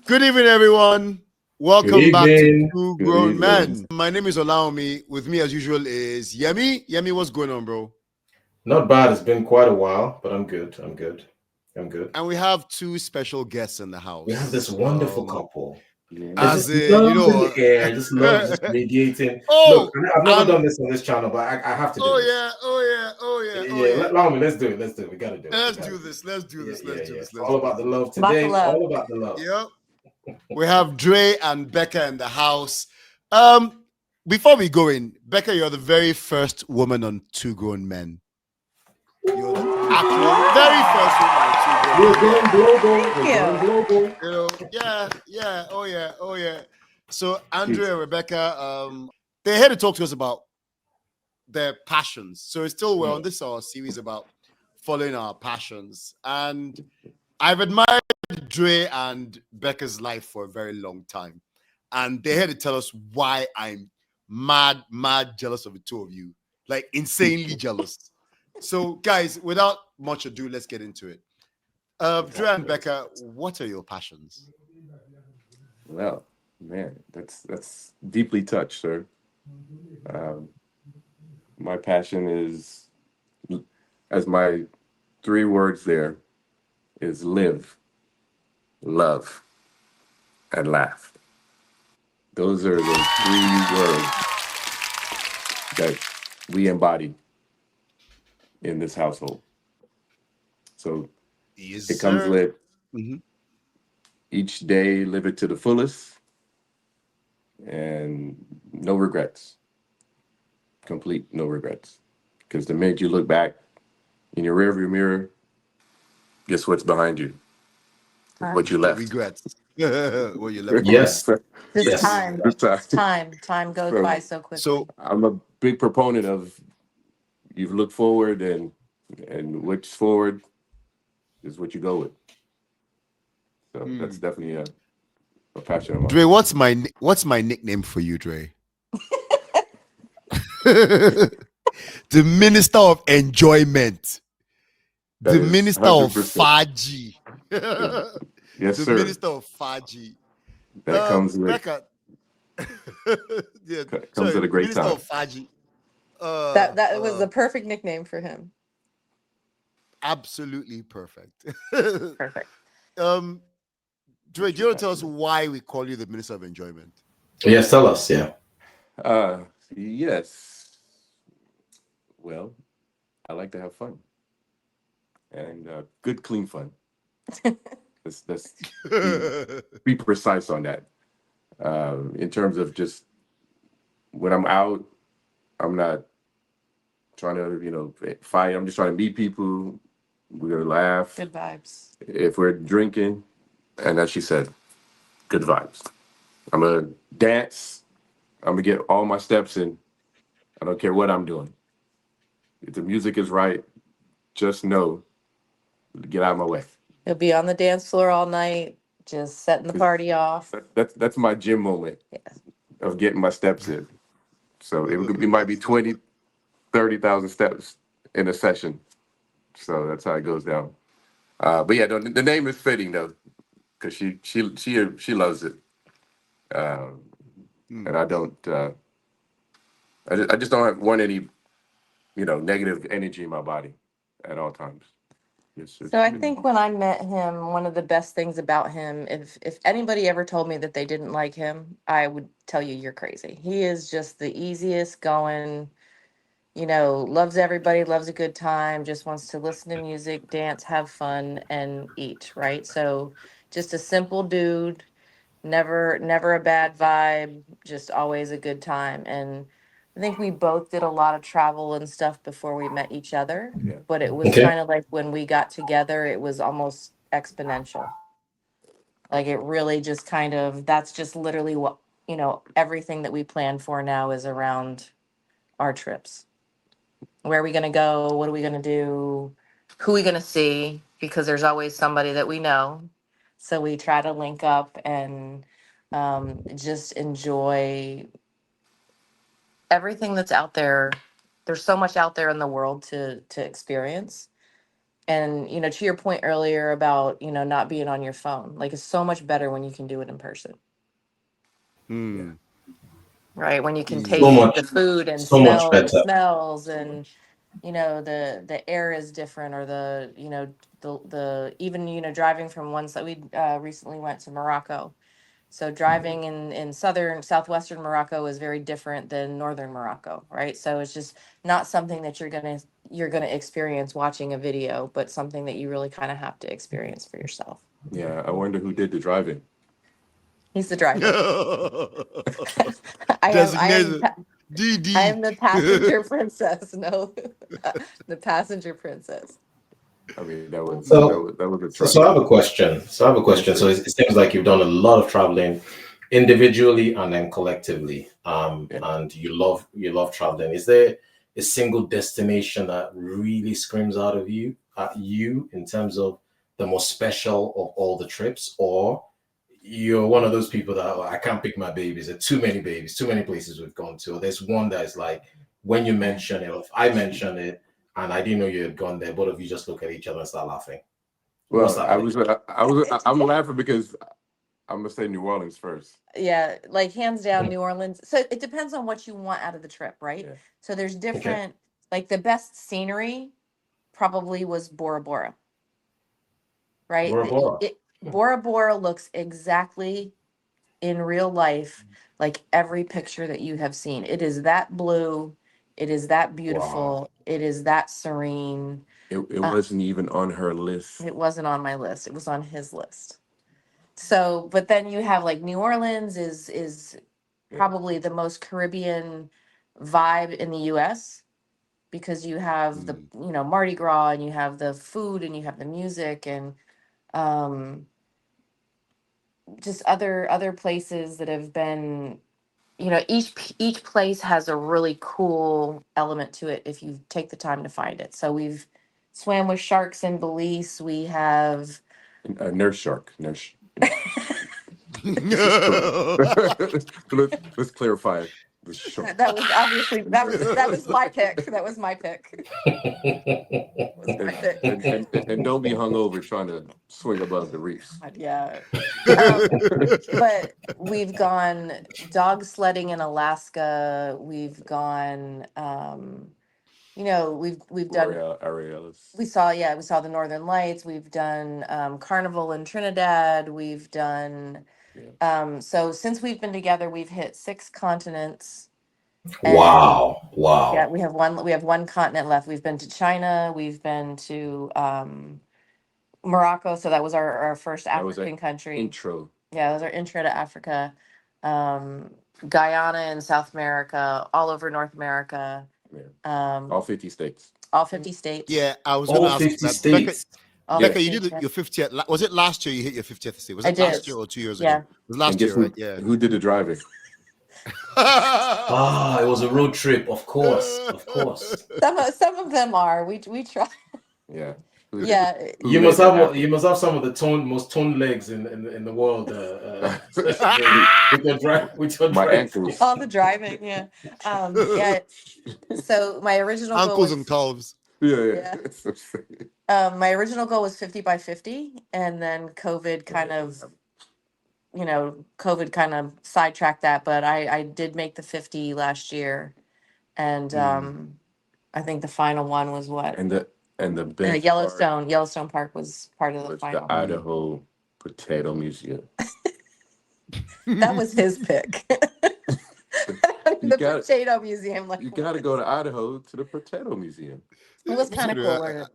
Good evening, everyone. Good Welcome back to evening. Two Good Grown evening. Men. My name is Olaomi. With me, as usual, is Yemi. Yemi, what's going on, bro? Not bad. It's been quite a while, but I'm good. I'm good. I'm good. And we have two special guests in the We have this house. wonderful couple. There's As Yes. just in, love in the air. Just love just radiating. Look, oh, I've never and done this on this channel, but I have to do oh this. yeah, oh yeah, oh yeah, oh Yeah, yeah. allow me. Let's do it. Let's do it. We gotta do it. We Let's gotta do do it. this. Let's do Yeah, this. Let's yeah, do yeah. this. It's Let's all do about this. the love Lots of today. love. All about the love. Yep. We have Dre and Becca in the house. Before we go in, Becca, you're the very first woman on Two Grown Men. You're the actual very first woman on Two Grown We're Men. going global. Thank We're going you. global. Oh yeah. So Andre and Rebecca, they're here to talk to us about their passions. So it's still well, this is our series about following our passions. And I've admired Dre and Becca's life for a very long time. And they're here to tell us why I'm mad jealous of the two of you. Like insanely jealous. So guys, without much ado, let's get into it. Dre and Becca, what are your passions? Well, man, that's deeply touched, sir. Um, my passion is, as my three words there, is live, love, and laugh. Those are the three words that we embody in this household. So Yes, it comes sir. with Mhm. each day, live it to the fullest, and no regrets. Complete no regrets. Because the minute you look back in your rearview mirror, guess what's behind you? What you left. Regrets. What you left behind. Yes. So, Just Yes. time. good time. Time goes So by so quickly. So I'm a big proponent of you look forward and what's forward is what you go with. So that's definitely a passion of mine. Dre, what's my nickname for you, Dre? The Minister of Enjoyment. That The is Minister of 100%. Faji. The Yes, sir. Minister of Faji. That Becca. Yeah, comes sorry, at a great Minister time. of Faji. That was the perfect nickname for him. Absolutely perfect. Perfect. um, Dre, What's do your you want to tell us passion? why we call you the Minister of Enjoyment? Yes, tell us. Yeah. Yes. Well, I like to have fun and good, clean fun. Let's be precise on that. In terms of just when I'm out, I'm not trying to fight. I'm just trying to meet people. We're gonna laugh. Good vibes. If we're drinking, and as she said, good vibes. I'm gonna dance. I'm gonna get all my steps in. I don't care what I'm doing. If the music is right, just know, get out of my way. He'll be on the dance floor all night, just setting the 'Cause party off. that's my gym moment Yes. of getting my steps in. So it might be 20, 30,000 steps in a session. So that's how it goes down. But yeah, the name is fitting though, because she loves it, and I don't. I just don't want any negative energy in my body at all times. So I think when I met him, one of the best things about him, if anybody ever told me that they didn't like him, I would tell you you're crazy. He is just the easiest going, loves everybody, loves a good time, just wants to listen to music, dance, have fun, and eat, right? So just a simple dude, never a bad vibe, just always a good time. And I think we both did a lot of travel and stuff before we met each other, Yeah. but it was Okay. kind of like when we got together, it was almost exponential. Like it really just kind of, that's just literally what, everything that we plan for now is around our trips. Where are we going to go? What are we going to do? Who are we going to see? Because there's always somebody that we know. So we try to link up and just enjoy everything that's out there. There's so much out there in the world to experience. And, to your point earlier about, not being on your phone, like it's so much better when you can do it in person, Hmm. right? When you can So taste Easy. much, the food and so much smell the better. smells, and, the air is different, or the even, driving from one side. We recently went to Morocco. So driving in southwestern Morocco is very different than northern Morocco, right? So it's just not something that you're gonna experience watching a video, but something that you really kind of have to experience for yourself. Yeah, I wonder who did the driving. He's the driver. I am I am Designated pa- I DD. am the passenger princess. No, the passenger princess. I mean, that was that So, was that was a so trip. I have a question. So I have a Yes, question. So sir. it seems like you've done a lot of traveling individually and then collectively. Yeah. And you love traveling. Is there a single destination that really screams out of you at you in terms of the most special of all the trips, or you're one of those people that, "Oh, I can't pick my babies. There are too many babies, too many places we've gone to." Or there's one that is like, when you mention it, or if I mention it and I didn't know you had gone there, both of you just look at each other and start laughing. What's Well, that I place? was I'm laughing because I'm gonna say New Orleans first. Yeah, like hands down, New Orleans. So it depends on what you want out of the trip, right? Yeah. So there's Okay. different, like the best scenery probably was Bora Bora, right? Bora Bora. Bora Bora looks exactly in real life like every picture that you have seen. It is that blue, it is that Wow. beautiful, it is that serene. It Uh, wasn't even on her list. it wasn't on my list, it was on his list. So, but then you have like New Orleans is Yeah. probably the most Caribbean vibe in the US, because you have the, Mardi Gras, and you have the food, and you have the music, and um just other places that have been, each place has a really cool element to it if you take the time to find it. So we've swam with sharks in Belize. We have A nurse shark. Nurse. Just correct. Let's clarify the shark. that was obviously that was my pick. That was my pick. Was my And, pick. and don't be hungover trying to swing above the reefs. God, yeah. But we've gone dog sledding in Alaska. We've gone, we've done. Royal Arealis. We saw the Northern Lights. We've done Carnival in Trinidad. We've done. Yeah. So since we've been together, we've hit 6 continents. And Wow. yeah, Wow. we have one continent left. We've been to China. We've been to Morocco. So that was our first That was an African country. intro. Yeah, that was our intro to Africa. Um, Guyana in South America, all over North America, Yeah. All 50 states. all 50 states. Yeah, I was going All to ask you 50 that. Becca, states. All Yeah. Becca, 50 you did states. your 50th. Was it last year you hit your 50th state? Was I it last did. year or 2 years Yeah. ago? It was And last guess year, right? Yeah. who did the driving? Ah, it was a road trip, of course. Of course. Some of them are. We try. Yeah. Who, Yeah. who You made must that have you happen? must have some of the most toned legs in the world, with your My drive. ankles. All the driving. Yeah. Yeah. So my original goal Ankles and was calves. Yeah. my original goal was 50 by 50, and then COVID kind of sidetracked that, but I did make the 50 last year, and I think the final one was what? And the best part Yellowstone Park was part of the was the final. Idaho Potato Museum. That was his pick. You The got potato museum, like you got to go to Idaho to the Potato Museum. it was kind of cool. I-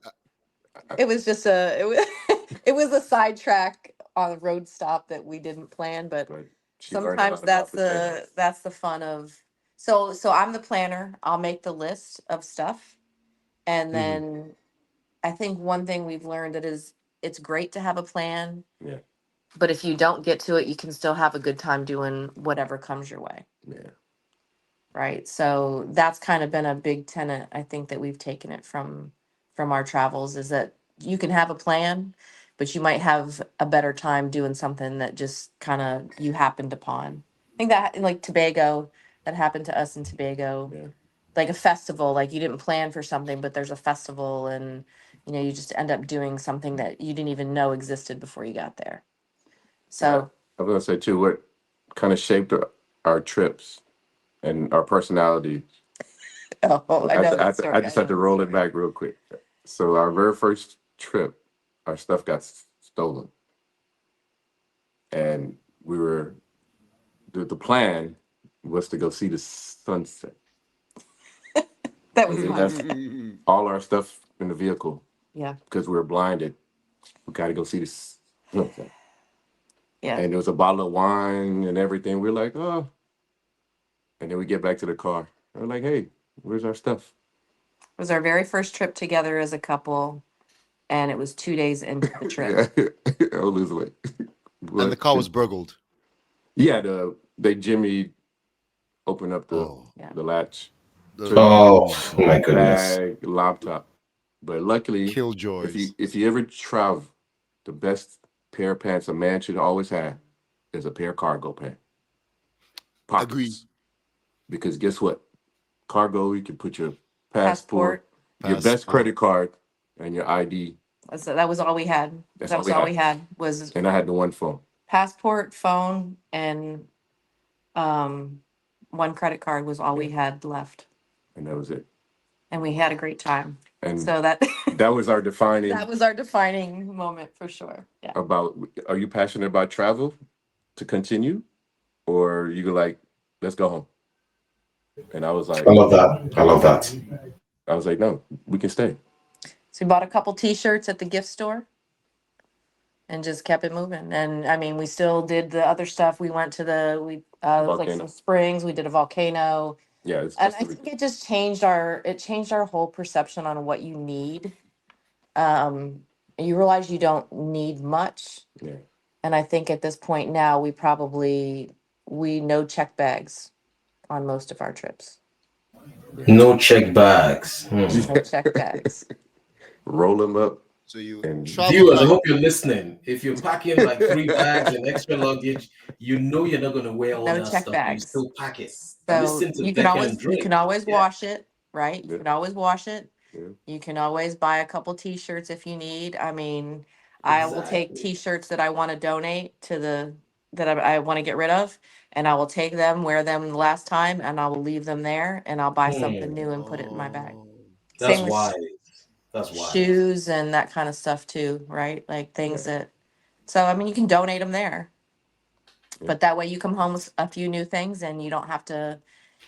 It was just it was a sidetrack on a road stop that we didn't plan, but But she learned a sometimes lot about potatoes. that's the fun of. So I'm the planner. I'll make the list of stuff, and then I think one thing we've learned that is it's great to have a plan, Yeah. but if you don't get to it, you can still have a good time doing whatever comes your way. Yeah. Right. So that's kind of been a big tenet, I think, that we've taken it from our travels, is that you can have a plan, but you might have a better time doing something that just kind of you happened upon. I think that like Tobago, that happened to us in Tobago. Yeah. like a festival, like you didn't plan for something, but there's a festival and, you know, you just end up doing something that you didn't even know existed before you got there. So I was gonna say too, what kind of shaped our trips and our personality. oh, I know that story. I just had to roll it back real quick. So our very first trip, our stuff got stolen, and we were the plan was to go see the sunset. That was We my left all our stuff in the vehicle yeah. because we were blinded. We got to go see the sunset. Yeah. And there was a bottle of wine and everything. We're like, oh. And then we get back to the car. We're like, hey, where's our stuff? It was our very first trip together as a couple, and it was 2 days into the trip. Yeah, I'll lose weight. And the car was burgled. Yeah, they Jimmy opened up the latch. Oh my goodness! Bag, laptop. But luckily, Killjoys. if you ever travel, the best pair of pants a man should always have is a pair of cargo pants. Pockets. Agree. Because guess what? Cargo, you can put your passport. Your best Passport. credit card, and your ID. So that was all we had. That's that was all we had was. And I had the one phone. Passport, phone, and one credit card was all we had left. And that was it. And we had a great time. And so that was our defining. That was our defining moment for sure. Yeah. Are you passionate about travel to continue, or you like, let's go home? And I was like, I love that. I love that. I was like, no, we can stay. So we bought a couple T-shirts at the gift store and just kept it moving. And I mean, we still did the other stuff. We went to like some springs. We did a volcano. Yeah, and I think it just changed our whole perception on what you need. You realize you don't need much. Yeah. And I think at this point now we no check bags on most of our trips. No check bags. No check bags. Roll them up. So you viewers, I hope you're listening. If you're packing like 3 bags and extra luggage, you know you're not going to wear all that check stuff. Bags. You still pack it. So you can always wash it, right? You can always wash it. Yeah. You can always buy a couple T-shirts if you need. I mean, I will take T-shirts that I want to donate to that I want to get rid of, and I will take them, wear them the last time, and I will leave them there, and I'll buy something new and put it in my bag. That's Same wise. That's wise. Shoes and that kind of stuff too, right? Like things that. So I mean, you can donate them there, but that way you come home with a few new things, and you don't have to.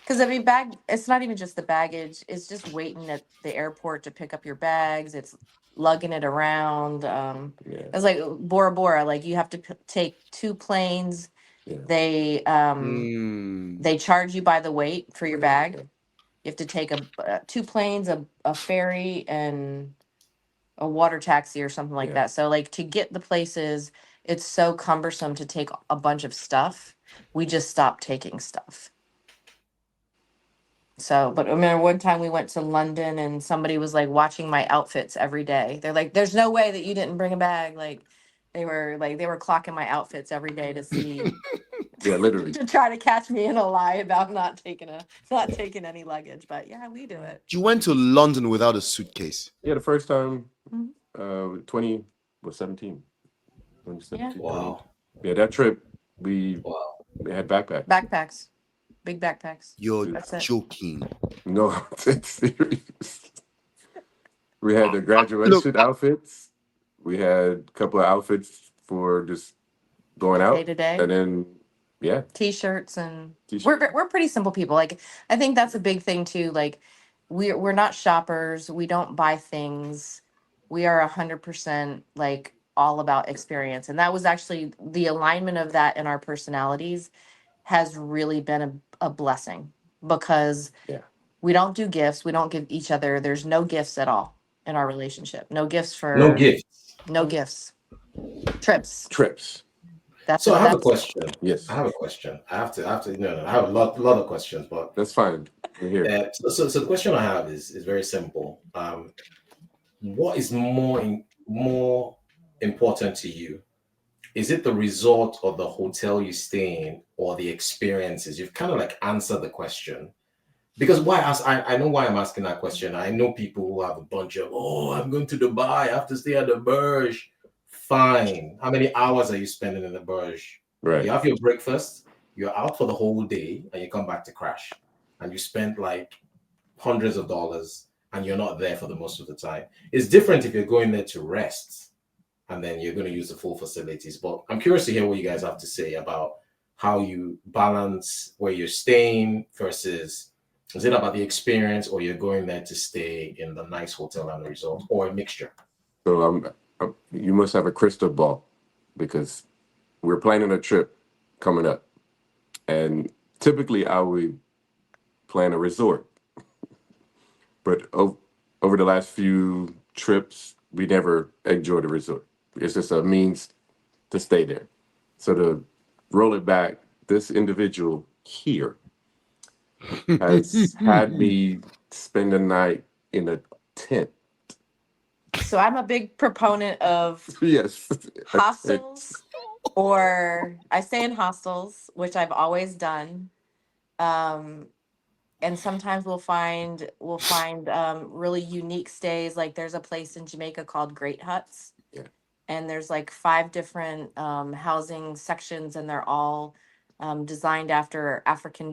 Because I mean, it's not even just the baggage. It's just waiting at the airport to pick up your bags. It's lugging it around. It's like Bora Bora. Like you have to take 2 planes. Yeah. They charge you by the weight for your bag. You have to take 2 planes, a ferry, and a water taxi or something like that. So like to get the places, it's so cumbersome to take a bunch of stuff. We just stopped taking stuff. So, but I remember one time we went to London and somebody was like watching my outfits every day. They're like, "There's no way that you didn't bring a bag." Like they were clocking my outfits every day to see. Yeah, literally. To try to catch me in a lie about not taking any luggage. But yeah, we do it. You went to London without a suitcase. Yeah, the first time, 2017. Yeah. Wow. Yeah, that trip we had backpacks. Backpacks. Big backpacks. You're joking. No, it's serious. We had the graduation outfits. We had a couple of outfits for just going out. Day to day. And then, T-shirts and we're pretty simple people. Like, I think that's a big thing too. Like, we're not shoppers. We don't buy things. We are 100% like all about experience. And that was actually the alignment of that in our personalities has really been a blessing because we don't do gifts. We don't give each other. There's no gifts at all in our relationship. No gifts for no gifts. No gifts. Trips. So I have a question. Yes. I have a question. I have to. No. I have a lot of questions, but that's fine. We're here. So the question I have is very simple. What is more important to you? Is it the resort or the hotel you stay in or the experiences? You've kind of like answered the question, Because I know why I'm asking that question. I know people who have a bunch of, oh, I'm going to Dubai, I have to stay at the Burj. Fine. How many hours are you spending in the Burj? Right. You have your breakfast, you're out for the whole day, and you come back to crash. And you spend like hundreds of dollars and you're not there for the most of the time. It's different if you're going there to rest and then you're going to use the full facilities. But I'm curious to hear what you guys have to say about how you balance where you're staying versus, is it about the experience or you're going there to stay in the nice hotel and resort, or a mixture? So you must have a crystal ball, because we're planning a trip coming up, and typically I would plan a resort, but over the last few trips, we never enjoyed a resort. It's just a means to stay there. So to roll it back, this individual here has had me spend the night in a tent. So I'm a big proponent of Yes. hostels, or I stay in hostels, which I've always done. And sometimes we'll find really unique stays. Like there's a place in Jamaica called Great Huts. Yeah. And there's like 5 different housing sections, and they're all designed after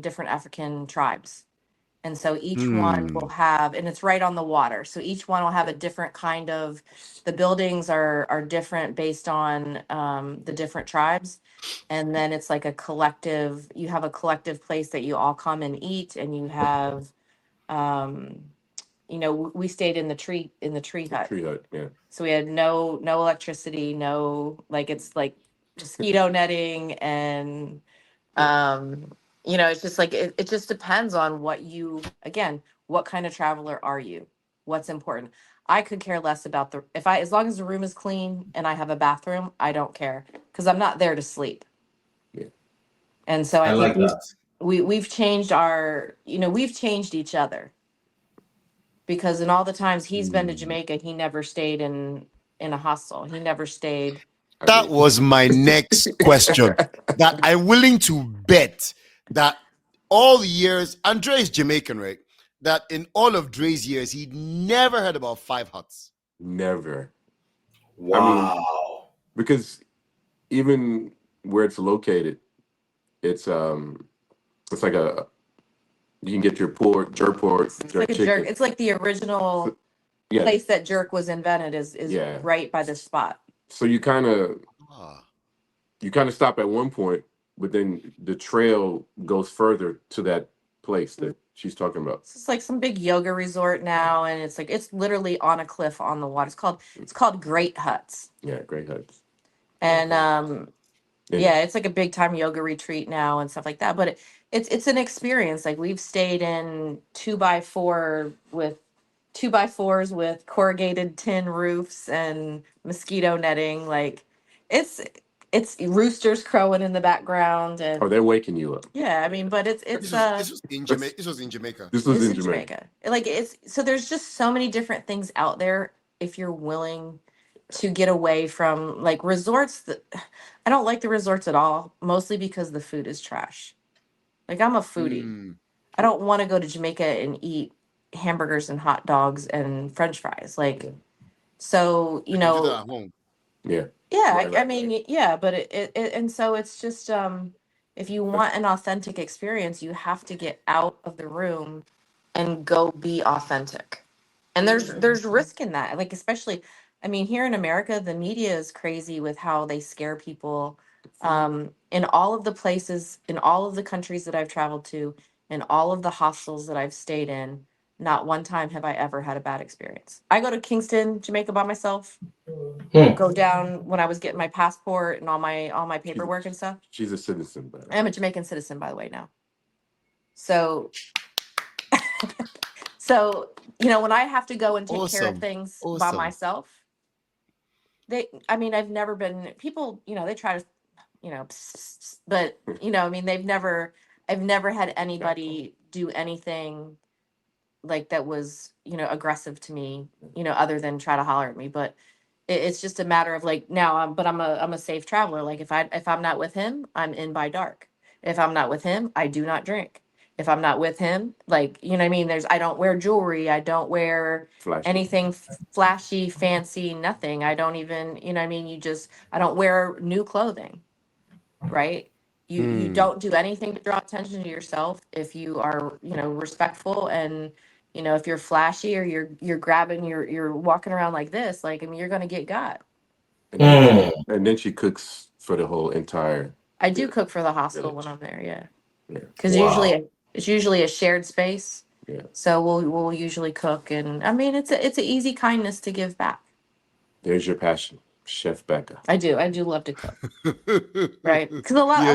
different African tribes. And so each one will have, and it's right on the water. So each one will have a different kind of, the buildings are different based on the different tribes. And then it's like you have a collective place that you all come and eat, and you have, we stayed in the tree hut. Tree hut, yeah. So we had no electricity, it's like mosquito netting, and it's just like it just depends on what kind of traveler are you? What's important? I could care less about as long as the room is clean and I have a bathroom, I don't care, because I'm not there to sleep. Yeah. And so I I like think that. we've changed we've changed each other, because in all the times he's been to Jamaica, he never stayed in a hostel. He never stayed. That was my next question. That I'm willing to bet that all the years, Andre is Jamaican, right? That in all of Dre's years, he never heard about 5 huts. Never. Wow. Because even where it's located, it's like you can get your jerk pork, It's jerk like a chicken. jerk. It's like the original Yeah. place that jerk was invented is Yeah. right by this spot. So you kind of stop at one point, but then the trail goes further to that place that she's talking about. It's like some big yoga resort now, and it's literally on a cliff on the water. It's called Great Huts. Yeah, Great Huts. And yeah, it's like a big time yoga retreat now and stuff like that. But it's an experience. Like we've stayed in 2x4s with corrugated tin roofs and mosquito netting. Like it's roosters crowing in the background, and they're waking you up. yeah, I mean, but it's This was in Jamaica. This was in Jamaica. This was This in is Jamaica. Like so there's just so many different things out there if you're willing to get away from like resorts. I don't like the resorts at all, mostly because the food is trash. Like I'm a foodie. I don't want to go to Jamaica and eat hamburgers and hot dogs and French fries. Like, so You can do that at home. Yeah. yeah, Right, I right, mean, yeah, but and so it's just if you want an authentic experience, you have to get out of the room and go be authentic. And there's risk in that. Like especially, I mean, here in America, the media is crazy with how they scare people. In all of the places, in all of the countries that I've traveled to, in all of the hostels that I've stayed in, not one time have I ever had a bad experience. I go to Kingston, Jamaica by myself. Go down when I was getting my passport and all my paperwork and stuff. She's a citizen, but I'm a Jamaican citizen, by the way, now. So, so when I have to go and take care of things by myself, I've never been. People, they try to, but I mean, I've never had anybody do anything like that was aggressive to me, other than try to holler at me. But it's just a matter of like now I'm a safe traveler. Like if I'm not with him, I'm in by dark. If I'm not with him, I do not drink. if I'm not with him. Like, you know what I mean? I don't wear jewelry. I don't wear Flashy. anything flashy, fancy, nothing. I don't even, you know what I mean? I don't wear new clothing, right? You don't do anything to draw attention to yourself if you are, respectful, and, if you're flashy or you're grabbing, you're walking around like this, like, I mean, you're going to get got. And then she cooks for the whole entire. I do cook for the hostel village. when I'm there, yeah. Yeah. Because it's usually a shared space. Yeah. So we'll usually cook, and I mean it's an easy kindness to give back. There's your passion, Chef Becca. I do love to cook, right? Because a lot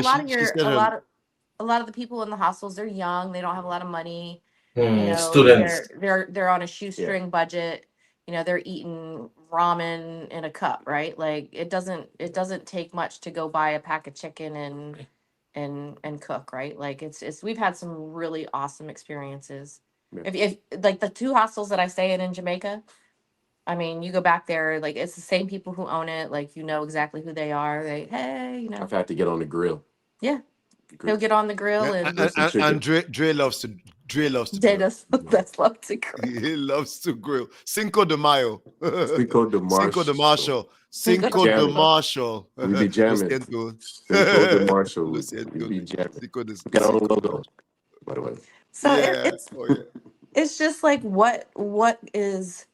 of the people in the hostels, they're young, they don't have a lot of money. Students. They're on a shoestring budget. They're eating ramen in a cup, right? Like it doesn't take much to go buy a pack of chicken and cook, right? Like it's we've had some really awesome experiences. Yeah. If like the 2 hostels that I stay in Jamaica, I mean, you go back there, like it's the same people who own it, like exactly who they are. Hey, I've had to get on the grill. Yeah. He'll get on the grill and Dre loves to grill. That's love to grill. He loves to grill. Cinco de Mayo. Cinco de Marshall. Cinco de Marshall. We be jamming. Cinco de Marshall. We be jamming. Get our own logo, by the way. So it's just like what is,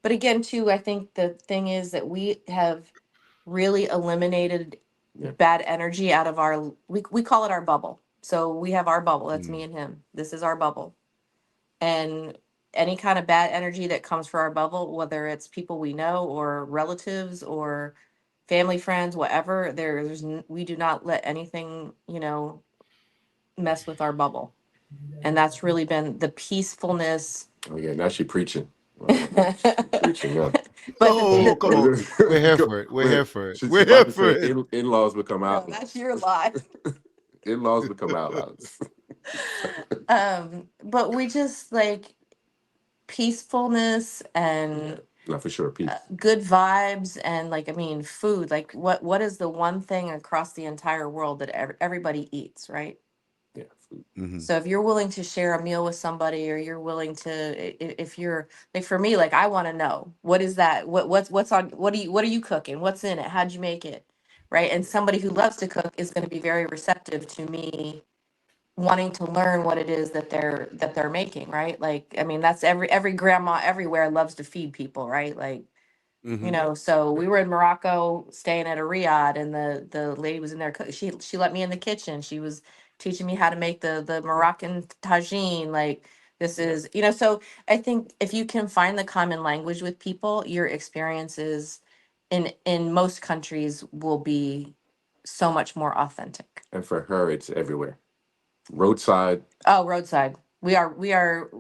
but again, too, I think the thing is that we have really eliminated bad energy out of we call it our bubble. So we have our bubble. That's me and him. This is our bubble. And any kind of bad energy that comes for our bubble, whether it's people we know or relatives or family, friends, whatever, we do not let anything, mess with our bubble. And that's really been the peacefulness. Oh yeah, now she preaching. Preaching up. But come on. We're here for it. We're here for it. We're here for it. In-laws become out. No, that's your lie. In-laws become outlaws. But we just like peacefulness and not for sure peace. Good vibes, and like, I mean, food. Like what is the one thing across the entire world that everybody eats, right? Yeah, food. Mm-hmm. So if you're willing to share a meal with somebody, or you're willing to, if you're like, for me, like I want to know what is that, what's on, what are you cooking, what's in it, how'd you make it, right? And somebody who loves to cook is going to be very receptive to me wanting to learn what it is that they're making, right? Like, I mean, that's every grandma everywhere loves to feed people, right? Like, so we were in Morocco staying at a riad, and the lady was in there. She let me in the kitchen. She was teaching me how to make the Moroccan tagine. Like, this is, so I think if you can find the common language with people, your experiences in most countries will be so much more authentic. And for her, it's everywhere. Roadside. Oh, roadside. We are.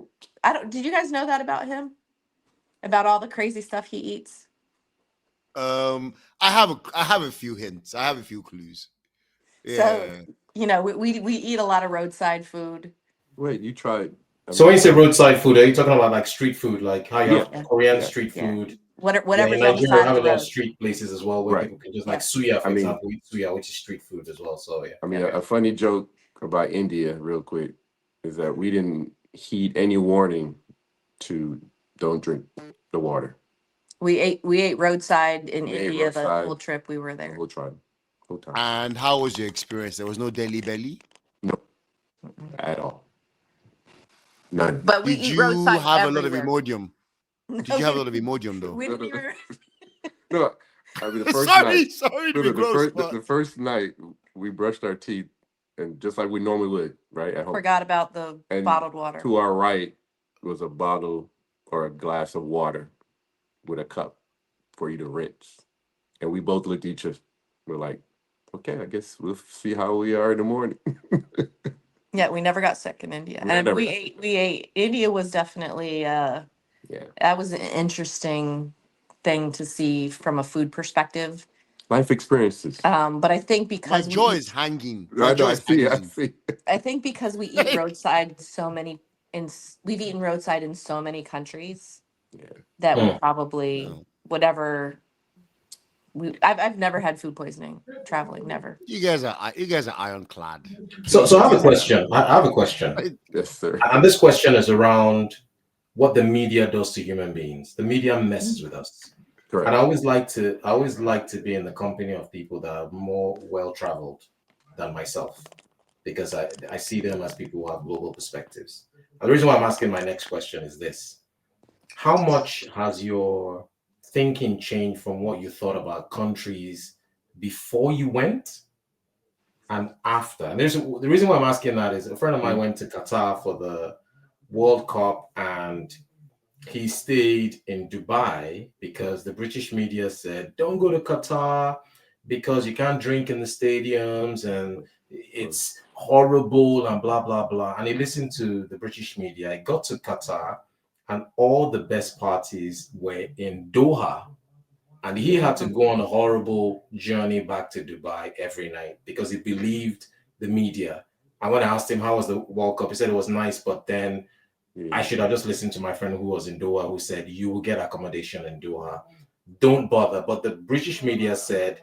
Did you guys know that about him? About all the crazy stuff he eats? I have a few hints. I have a few clues. Yeah. So, we eat a lot of roadside food. Wait, you tried. So when you say roadside food, are you talking about like street food, like how you have Korean street food? Whatever. In Nigeria, have a lot of street places as well where people can just like suya, for example, eat suya, which is street food as well. So yeah. I mean, a funny joke about India, real quick, is that we didn't heed any warning to don't drink the water. We ate roadside in India the whole trip we were there. Whole time. And how was your experience? There was no deli belly? No, at all. None. But we eat roadside have everywhere. A lot of Imodium? Did you have a lot of Imodium though? We didn't even... No, I mean the first night. The first night we brushed our teeth, and just like we normally would, right at home. Forgot about the bottled water. To our right was a bottle or a glass of water with a cup for you to rinse, and we both looked at each other. We're like, okay, I guess we'll see how we are in the morning. Yeah, we never got sick in India. We ate. India was definitely that was an interesting thing to see from a food perspective. Life experiences. But I think because my jaw is hanging. I see. I think because we eat roadside we've eaten roadside in so many countries that we probably whatever I've never had food poisoning traveling, never. You guys are ironclad. So I have a question. I have a question. Yes, sir. And this question is around what the media does to human beings. The media messes with us. Correct. And I always like to be in the company of people that are more well-traveled than myself, because I see them as people who have global perspectives. And the reason why I'm asking my next question is this: how much has your thinking changed from what you thought about countries before you went and after? And the reason why I'm asking that is a friend of mine went to Qatar for the World Cup, and he stayed in Dubai because the British media said, don't go to Qatar because you can't drink in the stadiums and it's horrible and blah, blah, blah. And he listened to the British media. He got to Qatar and all the best parties were in Doha. And he had to go on a horrible journey back to Dubai every night because he believed the media. And when I asked him how was the World Cup, he said it was nice, but then I should have just listened to my friend who was in Doha, who said, you will get accommodation in Doha. Don't bother. But the British media said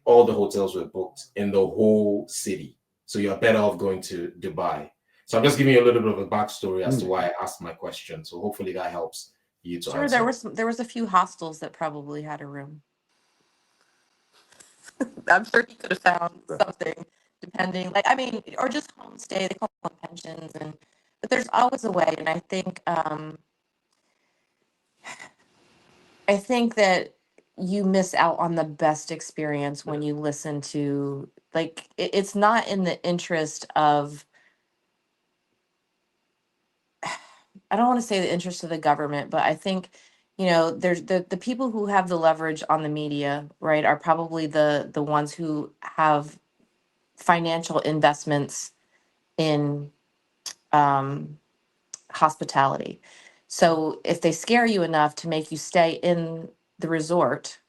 all the hotels were booked in the whole city. So you're better off going to Dubai. So I'm just giving you a little bit of a backstory as to why I asked my question. So hopefully that helps you to Sure, answer. there was a few hostels that probably had a room. I'm sure he could have found something, depending, like, I mean, or just homestay. They call them pensions, but there's always a way. And I think that you miss out on the best experience when you listen to, like, it's not in the interest of, I don't want to say the interest of the government, but I think, there's the people who have the leverage on the media, right, are probably the ones who have financial investments in hospitality. So if they scare you enough to make you stay in the resort,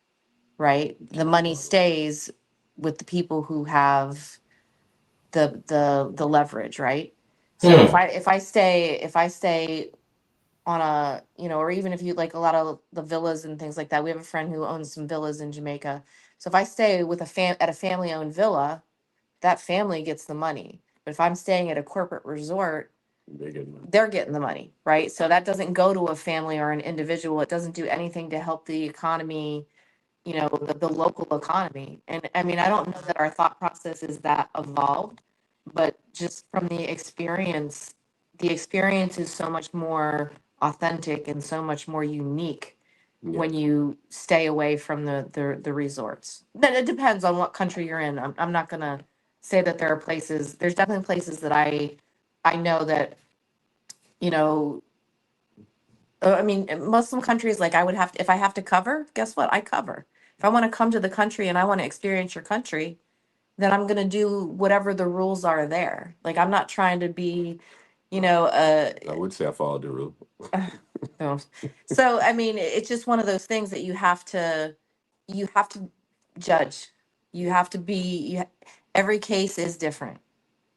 right, the money stays with the people who have the leverage, right? So if I stay on a, or even if you, like, a lot of the villas and things like that, we have a friend who owns some villas in Jamaica. So if I stay with at a family owned villa, that family gets the money. But if I'm staying at a corporate resort, they're getting the money, right? So that doesn't go to a family or an individual. It doesn't do anything to help the economy, the local economy. And I mean, I don't know that our thought process is that evolved, but just from the experience is so much more authentic and so much more unique when you stay away from the resorts. Then it depends on what country you're in. I'm not gonna say that there's definitely places that I know that, you know, I mean, Muslim countries, like, I would have to, if I have to cover, guess what? I cover. If I want to come to the country and I want to experience your country, then I'm going to do whatever the rules are there. Like, I'm not trying to be, I would say I followed the rule. no. So, I mean, it's just one of those things that you have to judge. You have to every case is different.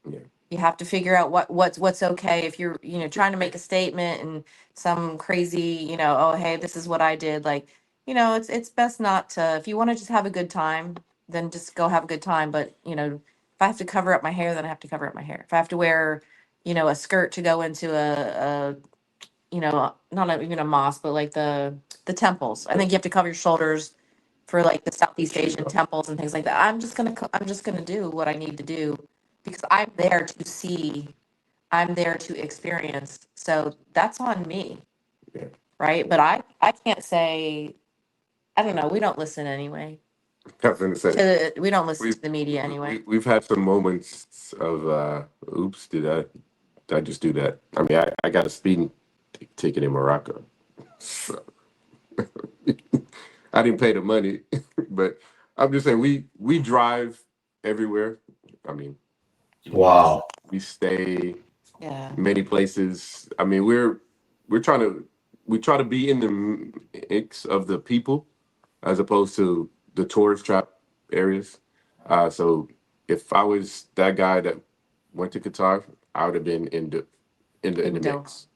Yeah. You have to figure out what's okay. If you're, trying to make a statement and some crazy, oh, hey, this is what I did. Like, it's best not to, if you want to just have a good time, then just go have a good time. But, if I have to cover up my hair, then I have to cover up my hair. If I have to wear, a skirt to go into not even a mosque, but like the temples. I think you have to cover your shoulders for, like, the Southeast Asian temples and things like that. I'm just gonna do what I need to do because I'm there to experience. So that's on me, Yeah. right? But I can't say, I don't know. We don't listen anyway. I was gonna say We don't listen to the media anyway. we've had some moments of oops, did I just do that? I mean, I got a speeding ticket in Morocco. So I didn't pay the money, but I'm just saying we drive everywhere. I mean, Wow. we stay Yeah. many places. I mean, we're trying to we try to be in the mix of the people as opposed to the tourist trap areas. So if I was that guy that went to Qatar, I would have been in the In Doha. mix.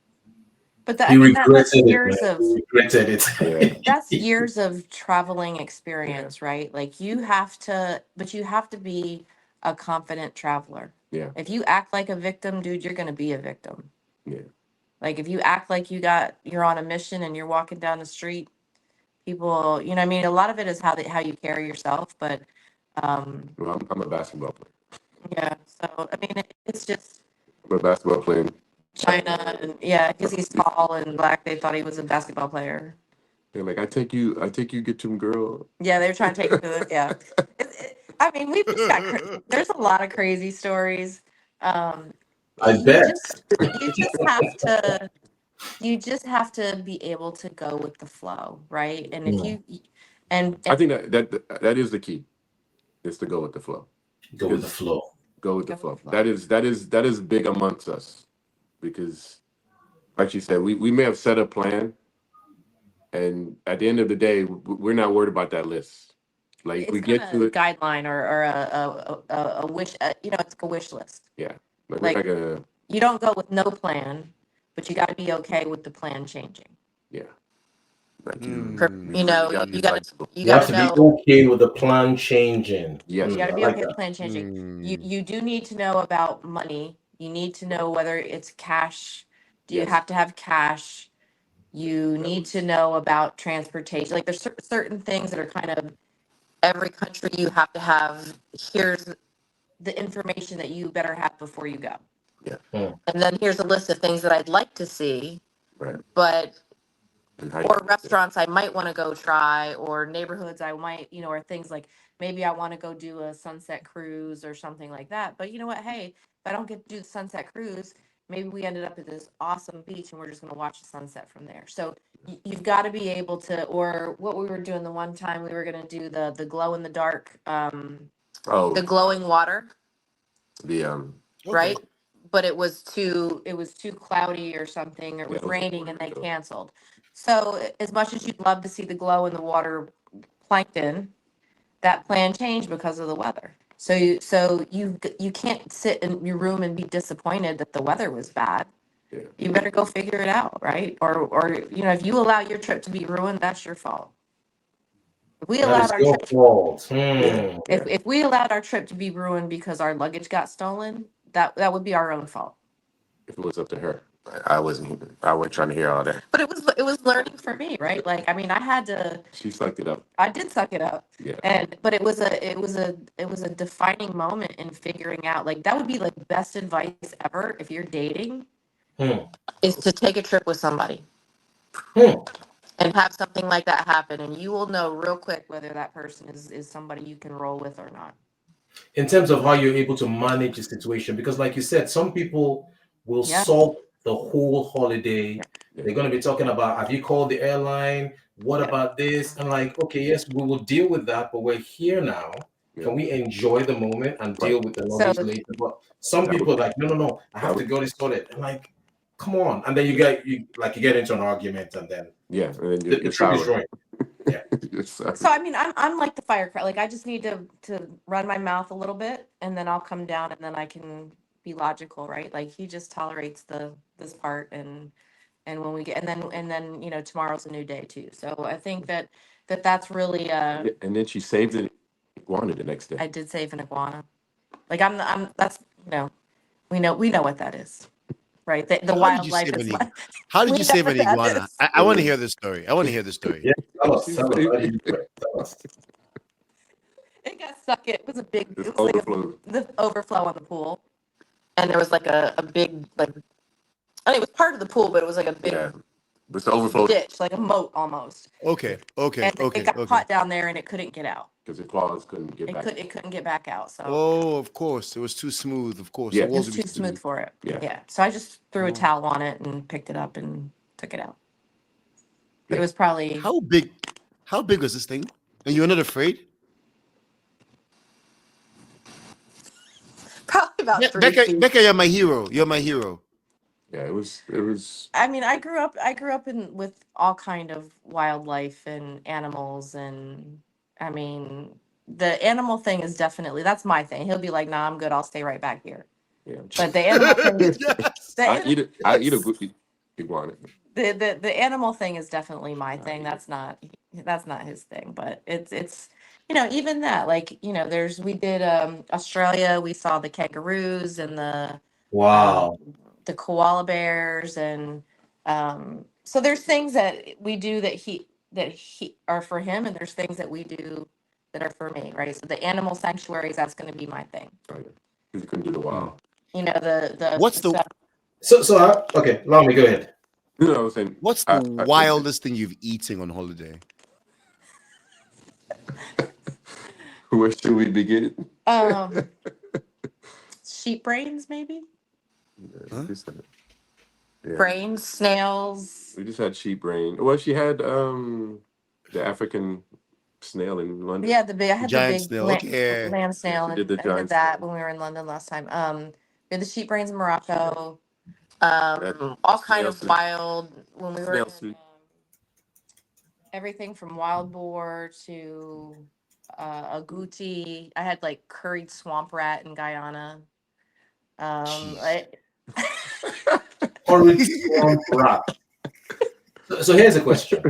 But that, He I mean, that's regretted it, years man. of He regretted it. Yeah. that's years of traveling experience, right? Like you have to, but you have to be a confident traveler. Yeah. If you act like a victim, dude, you're gonna be a victim. Yeah. Like if you act like you're on a mission and you're walking down the street, people, you know, what I mean, a lot of it is how you carry yourself, but Well, I'm a basketball player. yeah. So I mean, it's just I'm a basketball player. China, and yeah, because he's tall and black, they thought he was a basketball player. They're like, I take you, get some girl. Yeah, they were trying to take it to the, yeah. I mean, we've just got there's a lot of crazy stories. I You bet. you just have to be able to go with the flow, right? And if Mm. you and I think that is the key, is to go with the flow. Go with the flow. Go with the flow. That is big amongst us, because, like you said, we may have set a plan, and at the end of the day, we're not worried about that list. Like it's we kind get of to a it. guideline or a wish, you know, it's like a wish list. Yeah. Like Like, we're not you don't go with no plan, but you got to be okay with the plan changing. yeah. Like You know, you got to You have to be know. okay with the plan changing. Yes. You got to I be like okay with that. plan changing. You do need to know about money. You need to know whether it's cash. Do you Yes. have to have cash? You need to know about transportation. Like there's certain things that are kind of every country you have to have. Here's the information that you better have before you go. Yeah. And then here's a list of things that I'd like to see, Right. but And how or you- restaurants I might want to go try, or neighborhoods I might, you know, or things like maybe I want to go do a sunset cruise or something like that. But you know what? Hey, if I don't get to do the sunset cruise, maybe we ended up at this awesome beach and we're just going to watch the sunset from there. So you've got to be able to, or what we were doing the one time, we were going to do the glow in the dark, the glowing water, right? But it was too cloudy or something, or it was raining and they canceled. So as much as you'd love to see the glow in the water plankton, that plan changed because of the weather. So you can't sit in your room and be disappointed that the weather was bad. Yeah. You better go figure it out, right? Or you know, if you allow your trip to be ruined, that's your fault. If we That allowed is our your trip, fault. if we allowed our trip to be ruined because our luggage got stolen, that would be our own fault. If it was up to her, I wasn't trying to hear all that. But it was learning for me, right? Like, I mean, I had to. She sucked it up. I did suck it up. Yeah. But it was a defining moment in figuring out, like, that would be like the best advice ever if you're dating, is to take a trip with somebody and have something like that happen, and you will know real quick whether that person is somebody you can roll with or not. In terms of how you're able to manage the situation, because like you said, some people will solve the whole holiday. They're going to be talking about, have you called the airline? What about this? And like, okay, yes, we will deal with that, but we're here now. Can we enjoy the moment and deal with the luggage later? But some people are like, no, I have to go this toilet. And like, come on. And then you get into an argument, and then and then the trip is ruined. Yeah. So I mean, I'm like the firecracker. Like, I just need to run my mouth a little bit, and then I'll come down, and then I can be logical, right? Like, he just tolerates this part, and when we get, and then you know, tomorrow's a new day too. So I think that's really And then she saved an iguana the next day. I did save an iguana. Like, I'm that's, you know, we know what that is, right? The wildlife is like. How did you save an iguana? I want to hear this story. Yeah, tell us. How do you do it? Tell us. It got stuck. It was a big. It was like the overflow on the pool, and there was like a big, like, I mean, it was part of the pool, but it was like a big It's the overflow ditch, like a moat almost. Okay. And it got caught down there, and it couldn't get out. Because the claws couldn't get back. It couldn't get back out. So. Oh, of course, it was too smooth. Of course, Yeah. It was too smooth for it. Yeah. So I just threw a towel on it and picked it up and took it out. But it was probably How big was this thing? And you were not afraid? probably about 3 feet. Becca, you're my hero. Yeah, it was. I mean, I grew up with all kind of wildlife and animals, and I mean, the animal thing is definitely, that's my thing. He'll be like, "Nah, I'm good. I'll stay right back here." Yeah. But the animal thing is, I eat a iguana. The animal thing is definitely my thing. That's not his thing, but it's even that, like, we did Australia, we saw the kangaroos and Wow. the koala bears, and so there's things that we do that he are for him, and there's things that we do that are for me, right? So the animal sanctuaries, that's going to be my thing. You couldn't do the wild. What's the Okay, Lami, go ahead. No, I was saying. What's the wildest thing you've eaten on holiday? Where should we begin? Sheep brains, maybe. Huh? Yeah. Brains, snails. We just had sheep brain. Well, she had the African snail in London. Yeah, I had giant the big snail. Okay. land snail, She and did the I did giant that snail. when we were in London last time. We had the sheep brains in Morocco. All kind of soup. wild when we were Snail in, soup. everything from wild boar to agouti. I had like curried swamp rat in Guyana. Orange swamp rat. So here's a question.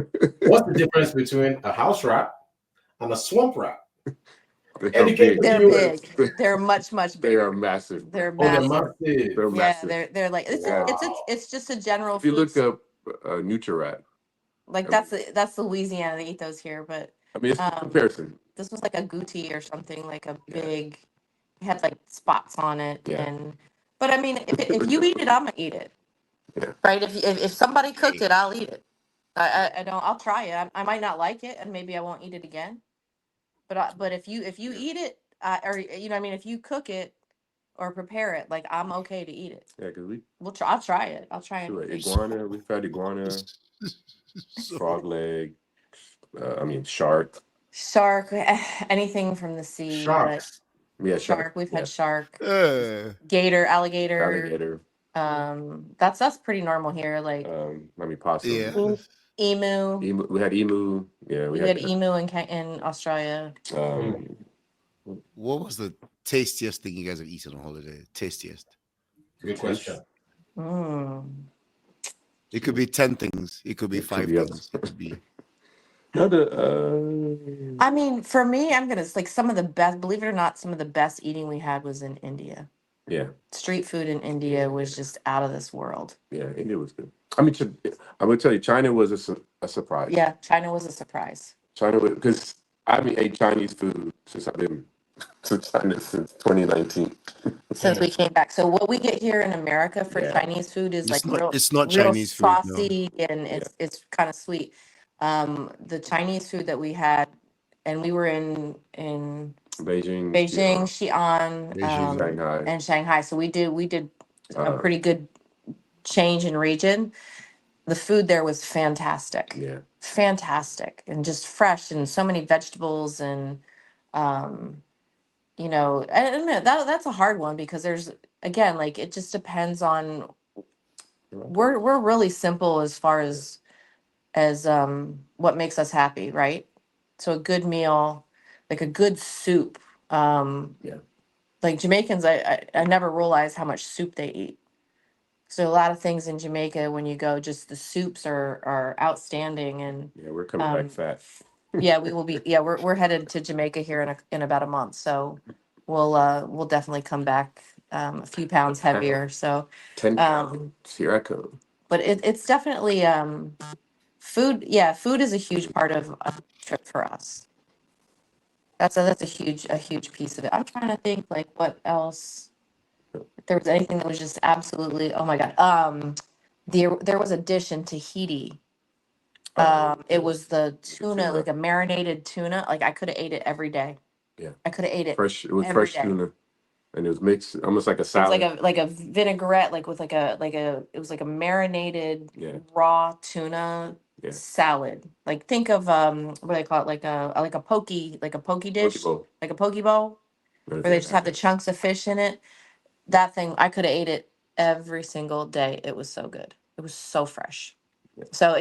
What's the difference between a house rat and a swamp rat? Educate the They're viewers. big. They're much They bigger. are massive. They're Oh, they're massive. massive. They're Yeah, massive. they're like it's just a general If you food. look up Nutri-Rat, Like that's Louisiana. They eat those here, but I mean, it's a comparison. this was like a agouti or something, like a Yeah. big. It had like spots on it, Yeah. but I mean, if you eat it, I'm gonna eat it. Yeah. Right? If somebody cooked it, I'll eat it. I don't. I'll try it. I might not like it, and maybe I won't eat it again. But if you eat it, or what I mean, if you cook it or prepare it, like, I'm okay to eat it. Yeah, because We'll try. I'll try it. I'll try sure, it. iguana. We've had iguana, So- frog leg. Shark. Shark, anything from the sea. Sharks. Yeah, Shark. We've had shark. Gator. Alligator. That's pretty normal here. Like possum. Yeah. emu. We had emu. Yeah, We had emu in Australia. What was the tastiest thing you guys have eaten on holiday? Tastiest. Good question. It could be 10 things. It could be 5 things. It could be. I mean, for me, I'm gonna like some of the best. Believe it or not, some of the best eating we had was in India. Yeah. Street food in India was just out of this world. Yeah, India was good. I mean, I'm gonna tell you, China was a surprise. Yeah, China was a surprise. China was, because I haven't ate Chinese food since I've been to China since 2019. Since we came back. So what we get here in America for Yeah. Chinese food is It's not real Chinese food. No. saucy, and it's kind of sweet. The Chinese food that we had, and we were in Beijing, Xi'an, Shanghai. and Shanghai. So we did a pretty good change in region. The food there was fantastic. Yeah. Fantastic, and just fresh, and so many vegetables, and I don't know, that's a hard one, because there's, again, like, it just depends on. We're really simple as far as what makes us happy, right? So a good meal, like a good soup. Yeah. Like Jamaicans, I never realized how much soup they eat. So a lot of things in Jamaica, when you go, just the soups are outstanding, and Yeah, we're coming back fat. yeah, we will be. Yeah, we're headed to Jamaica here in about a month, so we'll definitely come back a few pounds heavier. So 10 pounds. Here I come. but it's definitely food. Yeah, food is a huge part of a trip for us. That's a huge piece of it. I'm trying to think, like, what else. If there was anything that was just absolutely, oh my god. There was a dish in Tahiti. It was the tuna, like a marinated tuna. Like, I could have ate it every day. Yeah. I could have ate it Fresh. It was every fresh day. tuna, and it was mixed almost like a It was salad. like a vinaigrette, like with it was like a marinated raw tuna salad. Like, think of what do they call it? Like a pokey dish, bowl. like a poke bowl, where they just have the chunks of fish in it. That thing, I could have ate it every single day. It was so good. It was so fresh. Yeah. So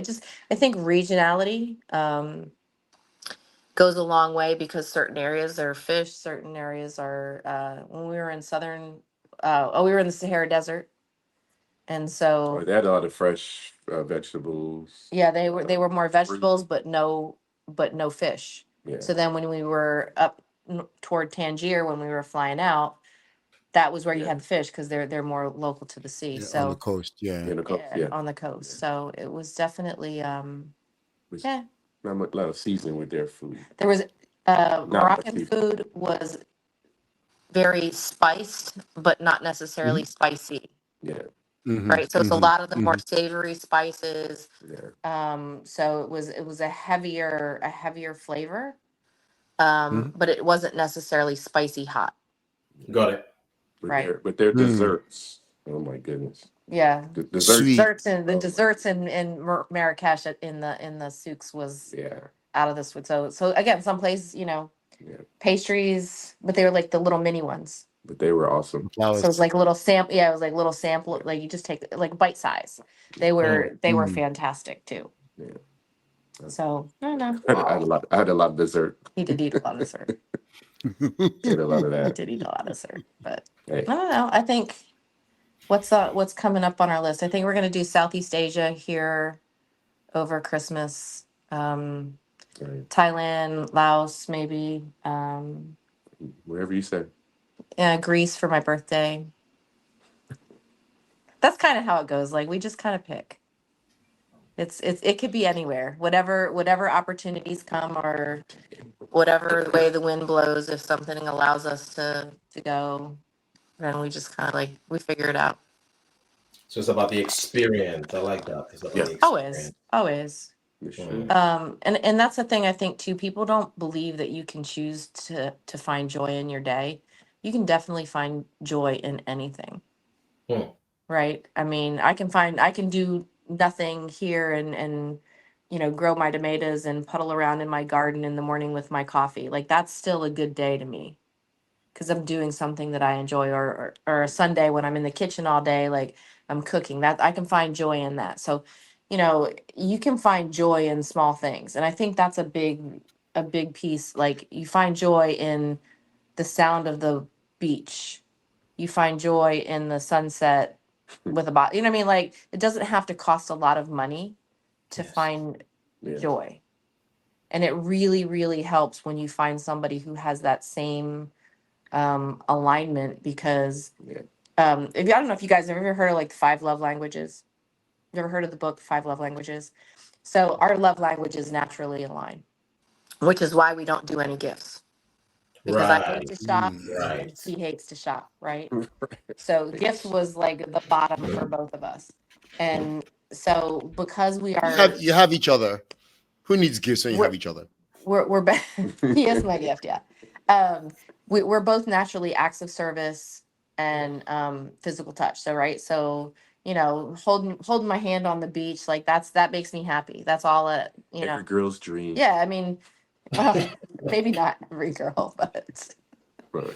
I think regionality goes a long way, because certain areas are fish, certain areas are. When we were in we were in the Sahara Desert, and so They had a lot of fresh vegetables. Yeah, they were more vegetables, but no fish. Yeah. So then when we were up toward Tangier, when we were flying out, that was where you Yeah. had the fish because they're more local to the sea. Yeah, So on the coast. Yeah. In the coast, yeah, yeah. on the coast. So it was definitely Was yeah. not much, a lot of seasoning with their food. There was Not much Moroccan seasoning. food was very spiced, but not necessarily spicy. Yeah. Right. So it's a lot of the more Mhm. savory spices. Yeah. So it was a heavier flavor. Mhm. But it wasn't necessarily spicy hot. Got it. Right. But their Mm. desserts. Oh my goodness. Yeah. The desserts. Sweet. Desserts in Marrakesh in the souks was Yeah. out of this. So again, some places, Yeah. pastries, but they were like the little mini ones. But they were awesome. Flowers. So it was like a little sample. Yeah, it was like little sample. Like you just take like bite size. They were Mm. fantastic too. Yeah. So I don't know. I had a lot of dessert. He did eat a lot of dessert. Ate a lot of He that. did eat a lot of dessert, but Hey. I don't know. I think what's coming up on our list. I think we're gonna do Southeast Asia here over Christmas. Right. Thailand, Laos, maybe. Wherever you said. Greece for my birthday. That's kind of how it goes. Like we just kind of pick. It could be anywhere. Whatever opportunities come or whatever way the wind blows, if something allows us to go, then we just kind of like we figure it out. So it's about the experience. I like that. It's about the Always. experience. And that's the thing I think too. People don't believe that you can choose to find joy in your day. You can definitely find joy in anything. Right? I mean, I can do nothing here and grow my tomatoes and puddle around in my garden in the morning with my coffee. Like that's still a good day to me because I'm doing something that I enjoy, or a Sunday when I'm in the kitchen all day, like I'm cooking. That I can find joy in that. So, you can find joy in small things, and I think that's a big piece. Like you find joy in the sound of the beach. You find joy in the sunset with a bot. You know what I mean? Like it doesn't have to cost a lot of money to find joy. And it really, really helps when you find somebody who has that same alignment because I don't know if you guys have ever heard of like 5 love languages. You ever heard of the book 5 love languages? So our love languages naturally align, which is why we don't do any gifts. Because I hate to shop, and he hates to shop, right? So gifts was like the bottom for both of us. And so because we are You have each other. Who needs gifts when you have each other? we're he is my gift, yeah. We're both naturally acts of service and physical touch. So right. So, holding my hand on the beach, like that makes me happy. That's all it, Every girl's dream. Yeah, I mean, maybe not every girl, but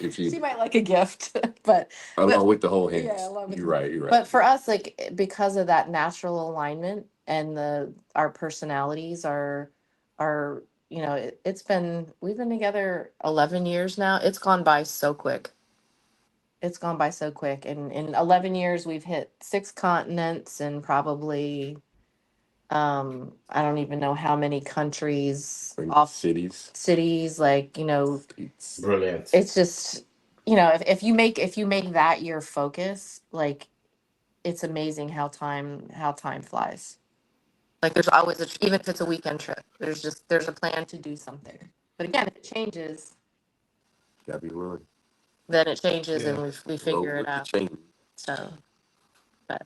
if she might like a gift. but along with the whole hands. Yeah, You're right. But for us, like because of that natural alignment and our personalities are we've been together 11 years now. It's gone by so quick. And in 11 years we've hit 6 continents and probably I don't even know how many countries, off cities, like Brilliant. it's just if you make that your focus, like it's amazing how time flies. Like there's always even if it's a weekend trip, there's a plan to do something. But again, if it changes, gotta be willing. Then it changes and we figure it out. Change. So, but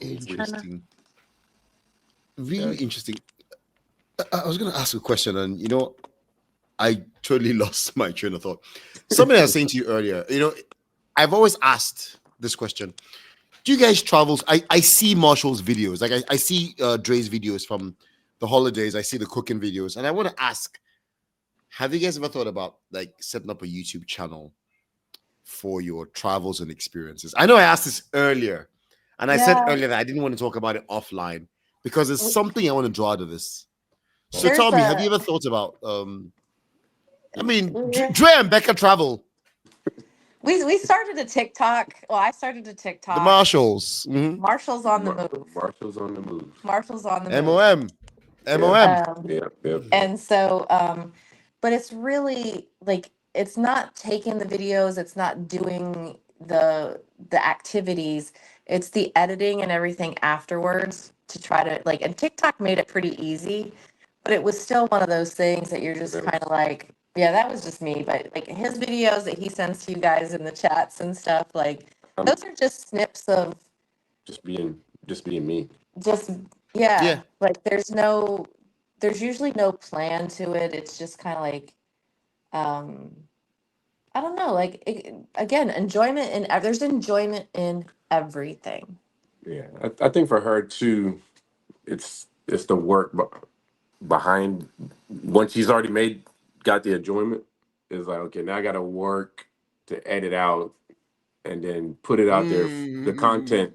interesting, really interesting. I was going to ask a question, and I totally lost my train of thought. Something I was saying to you earlier. I've always asked this question: do you guys travel? I see Marshall's videos, like I see Dre's videos from the holidays. I see the cooking videos, and I want to ask: have you guys ever thought about like setting up a YouTube channel for your travels and experiences? I know I asked this earlier, and I said earlier that I didn't want to talk about it offline because there's something I want to draw out of this. So tell me, have you ever thought about? I mean, Dre and Becca travel. We started a TikTok. Well, I started a The TikTok. Marshalls. Marshall's on the move. Marshall's on the move. Marshall's on the move. MOM. MOM. Yeah. And so, but it's really like it's not taking the videos, it's not doing the activities, it's the editing and everything afterwards to try to like. And TikTok made it pretty easy, but it was still one of those things that you're just Yeah. kind of like, yeah, that was just me. But like his videos that he sends to you guys in the chats and stuff, like those are just snips of Just being me. just yeah, Yeah. like there's usually no plan to it. It's just kind of like um I don't know, like again, enjoyment in there's enjoyment in everything. Yeah, I think for her too, it's the work behind. Once she's already got the enjoyment, it's like, okay, now I got to work to edit out and then put it out there. The content,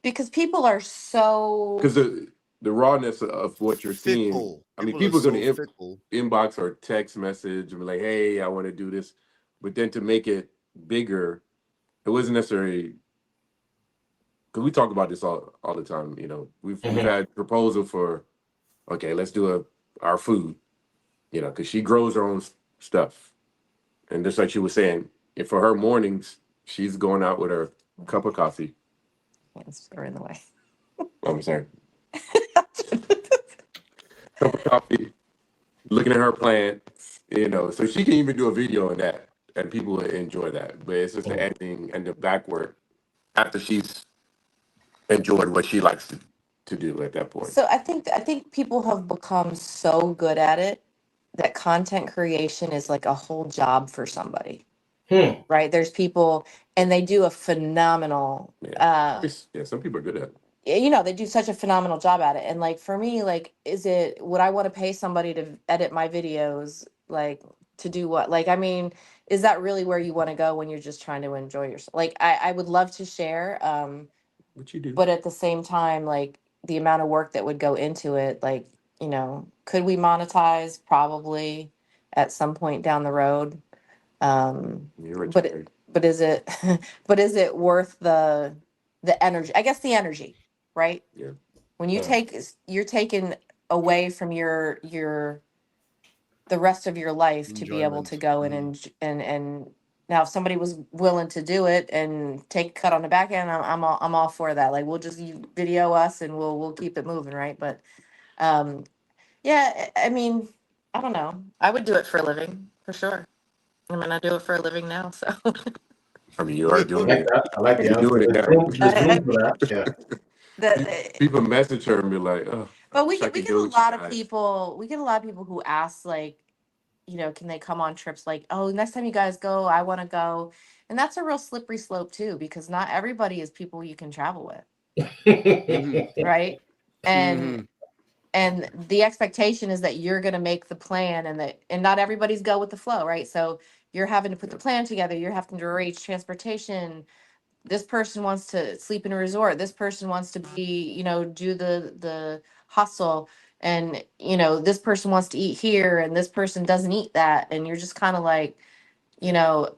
Because people are so because the rawness of what you're seeing. Fickle. I mean, People are people are going so to fickle. inbox or text message and be like, "Hey, I want to do this," but then to make it bigger, it wasn't necessarily. Because we talk about this all the time. You know, we've had proposal for, okay, let's do our food. You know, because she grows her own stuff, and just like she was saying, if for her mornings she's going out with her cup of coffee. hands are in the way. Oh, I'm sorry, cup of coffee, looking at her plants. You know, so she can even do a video on that, and people will enjoy that. But it's just the editing and the back work after she's enjoyed what she likes to do at that point. So I think people have become so good at it that content creation is like a whole job for somebody. Right? There's people and they do a phenomenal Yeah, some people are good at it. they do such a phenomenal job at it. And like for me, like would I want to pay somebody to edit my videos, like to do what? Like I mean, is that really where you want to go when you're just trying to enjoy yourself? Like I would love to share, What you do? but at the same time, like the amount of work that would go into it, like, could we monetize? Probably at some point down the road. You're But retired. but is it but is it worth the energy? I guess the energy, right? Yeah. When you're taken away from your the rest of your life to be able to Enjoyment. go in and now if somebody was willing to do it and take a cut on the back end, I'm all for that. Like we'll just you video us and we'll keep it moving, right? But um yeah, I mean, I don't know. I would do it for a living, for sure. I mean, I do it for a living now, so I mean, you are I doing like it. that. I like the You're answer. doing it There's now. room, there's room for that. Yeah. People message her and be like, "Oh, I but wish I we could get a do what you lot of guys." people. We get a lot of people who ask, like, can they come on trips? Like, oh, next time you guys go, I want to go, and that's a real slippery slope too, because not everybody is people you can travel with, right? And and the expectation is that you're going to make the plan, and not everybody's go with the flow, right? So you're having to put the plan together. You're having to arrange transportation. This person wants to sleep in a resort, this person wants to be do the hostel, and this person wants to eat here and this person doesn't eat that, and you're just kind of like, you know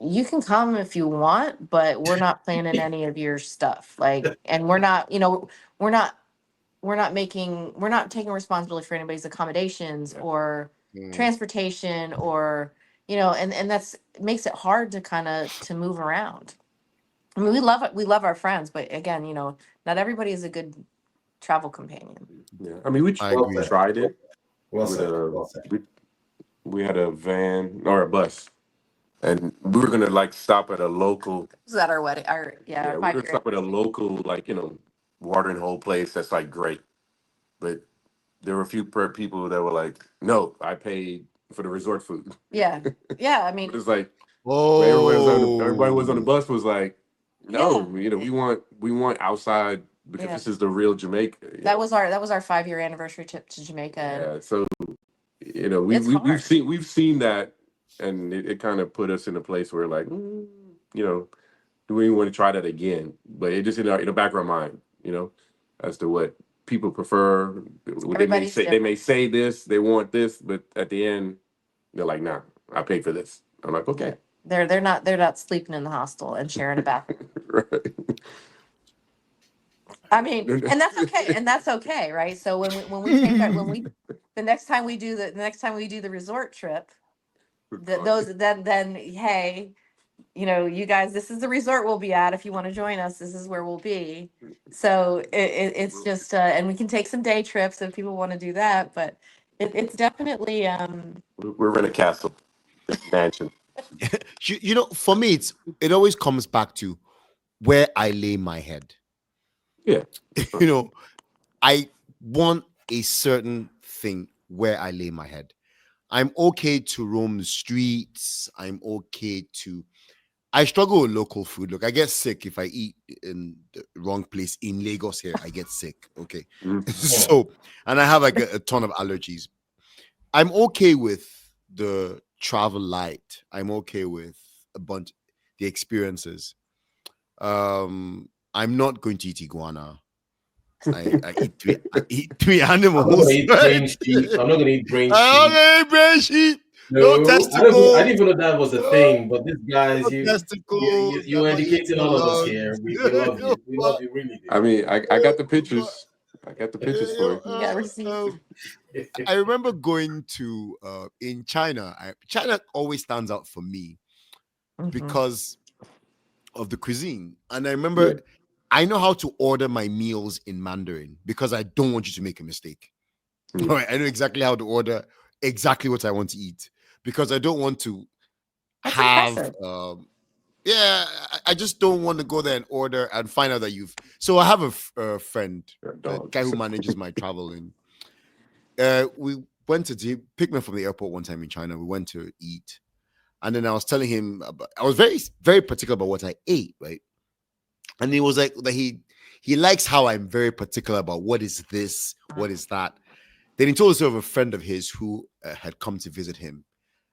you can come if you want, but we're not planning any of your stuff, like, and we're not we're not taking responsibility for anybody's accommodations or transportation, or and that's makes it hard to kind of to move around. I mean, we love our friends, but again, not everybody is a good travel companion. Yeah, I mean, I Well agree. said. tried it Well with said. Well said. we had a van or a bus, and we were gonna like stop at a local. Was that our wedding? Our Yeah, we were gonna 5 year. stop at a local, like, watering hole place that's like great, but there were a few people that were like, "No, I paid for the resort food." Yeah, yeah. I mean, It's like, but everybody was on the Oh. bus was like, yeah, "No, we want outside because yeah. this is the real Jamaica." That was our 5 year anniversary trip to Jamaica. Yeah, so It's hard. we've seen that, and it kind of put us in a place where like, you know, do we want to try that again? But it just in the back of our mind, as to what people prefer. Everybody's They different. may say this, they want this, but at the end, they're like, "Nah, I paid for this." I'm like, Yeah. okay. They're not sleeping in the hostel and sharing a bathroom. Right. I mean, and that's okay, right? So when we take our when we the next time we do the resort trip, then hey, you guys, this is the resort we'll be at. If you want to join us, this is where we'll be. So it's just and we can take some day trips if people want to do that, but it's definitely We're in a castle mansion. For me, it always comes back to where I lay my head. Yeah. I want a certain thing where I lay my head. I'm okay to roam the streets. I struggle with local food. Look, I get sick if I eat in the wrong place in Lagos here. I get sick. Okay. So, and I have like a ton of allergies. I'm okay with the travel light. I'm okay with the experiences. I'm not going to eat iguana. I eat three animals. I'm not gonna eat brain sheep. I'm not gonna eat brain sheep. I'm not eat brain sheep. No testicles. I didn't even know that was a thing. But these guys, you are educating all of us here. We love you. We love you, really. I mean, I got the pictures. I got the pictures for you. You got receipts. I remember going to in China. China always stands out for me because of the cuisine. And I remember I know how to order my meals in Mandarin because I don't want you to make a mistake. All right, I know exactly how to order exactly what I want to eat because I don't want to have I just don't want to go there and order and find out that so I have a friend, a guy who manages my travel, and we went to pick me up from the airport one time in China. We went to eat, and then I was telling him I was very, very particular about what I ate, right? And he was like that he likes how I'm very particular about what is this, what is that. Then he told us of a friend of his who had come to visit him,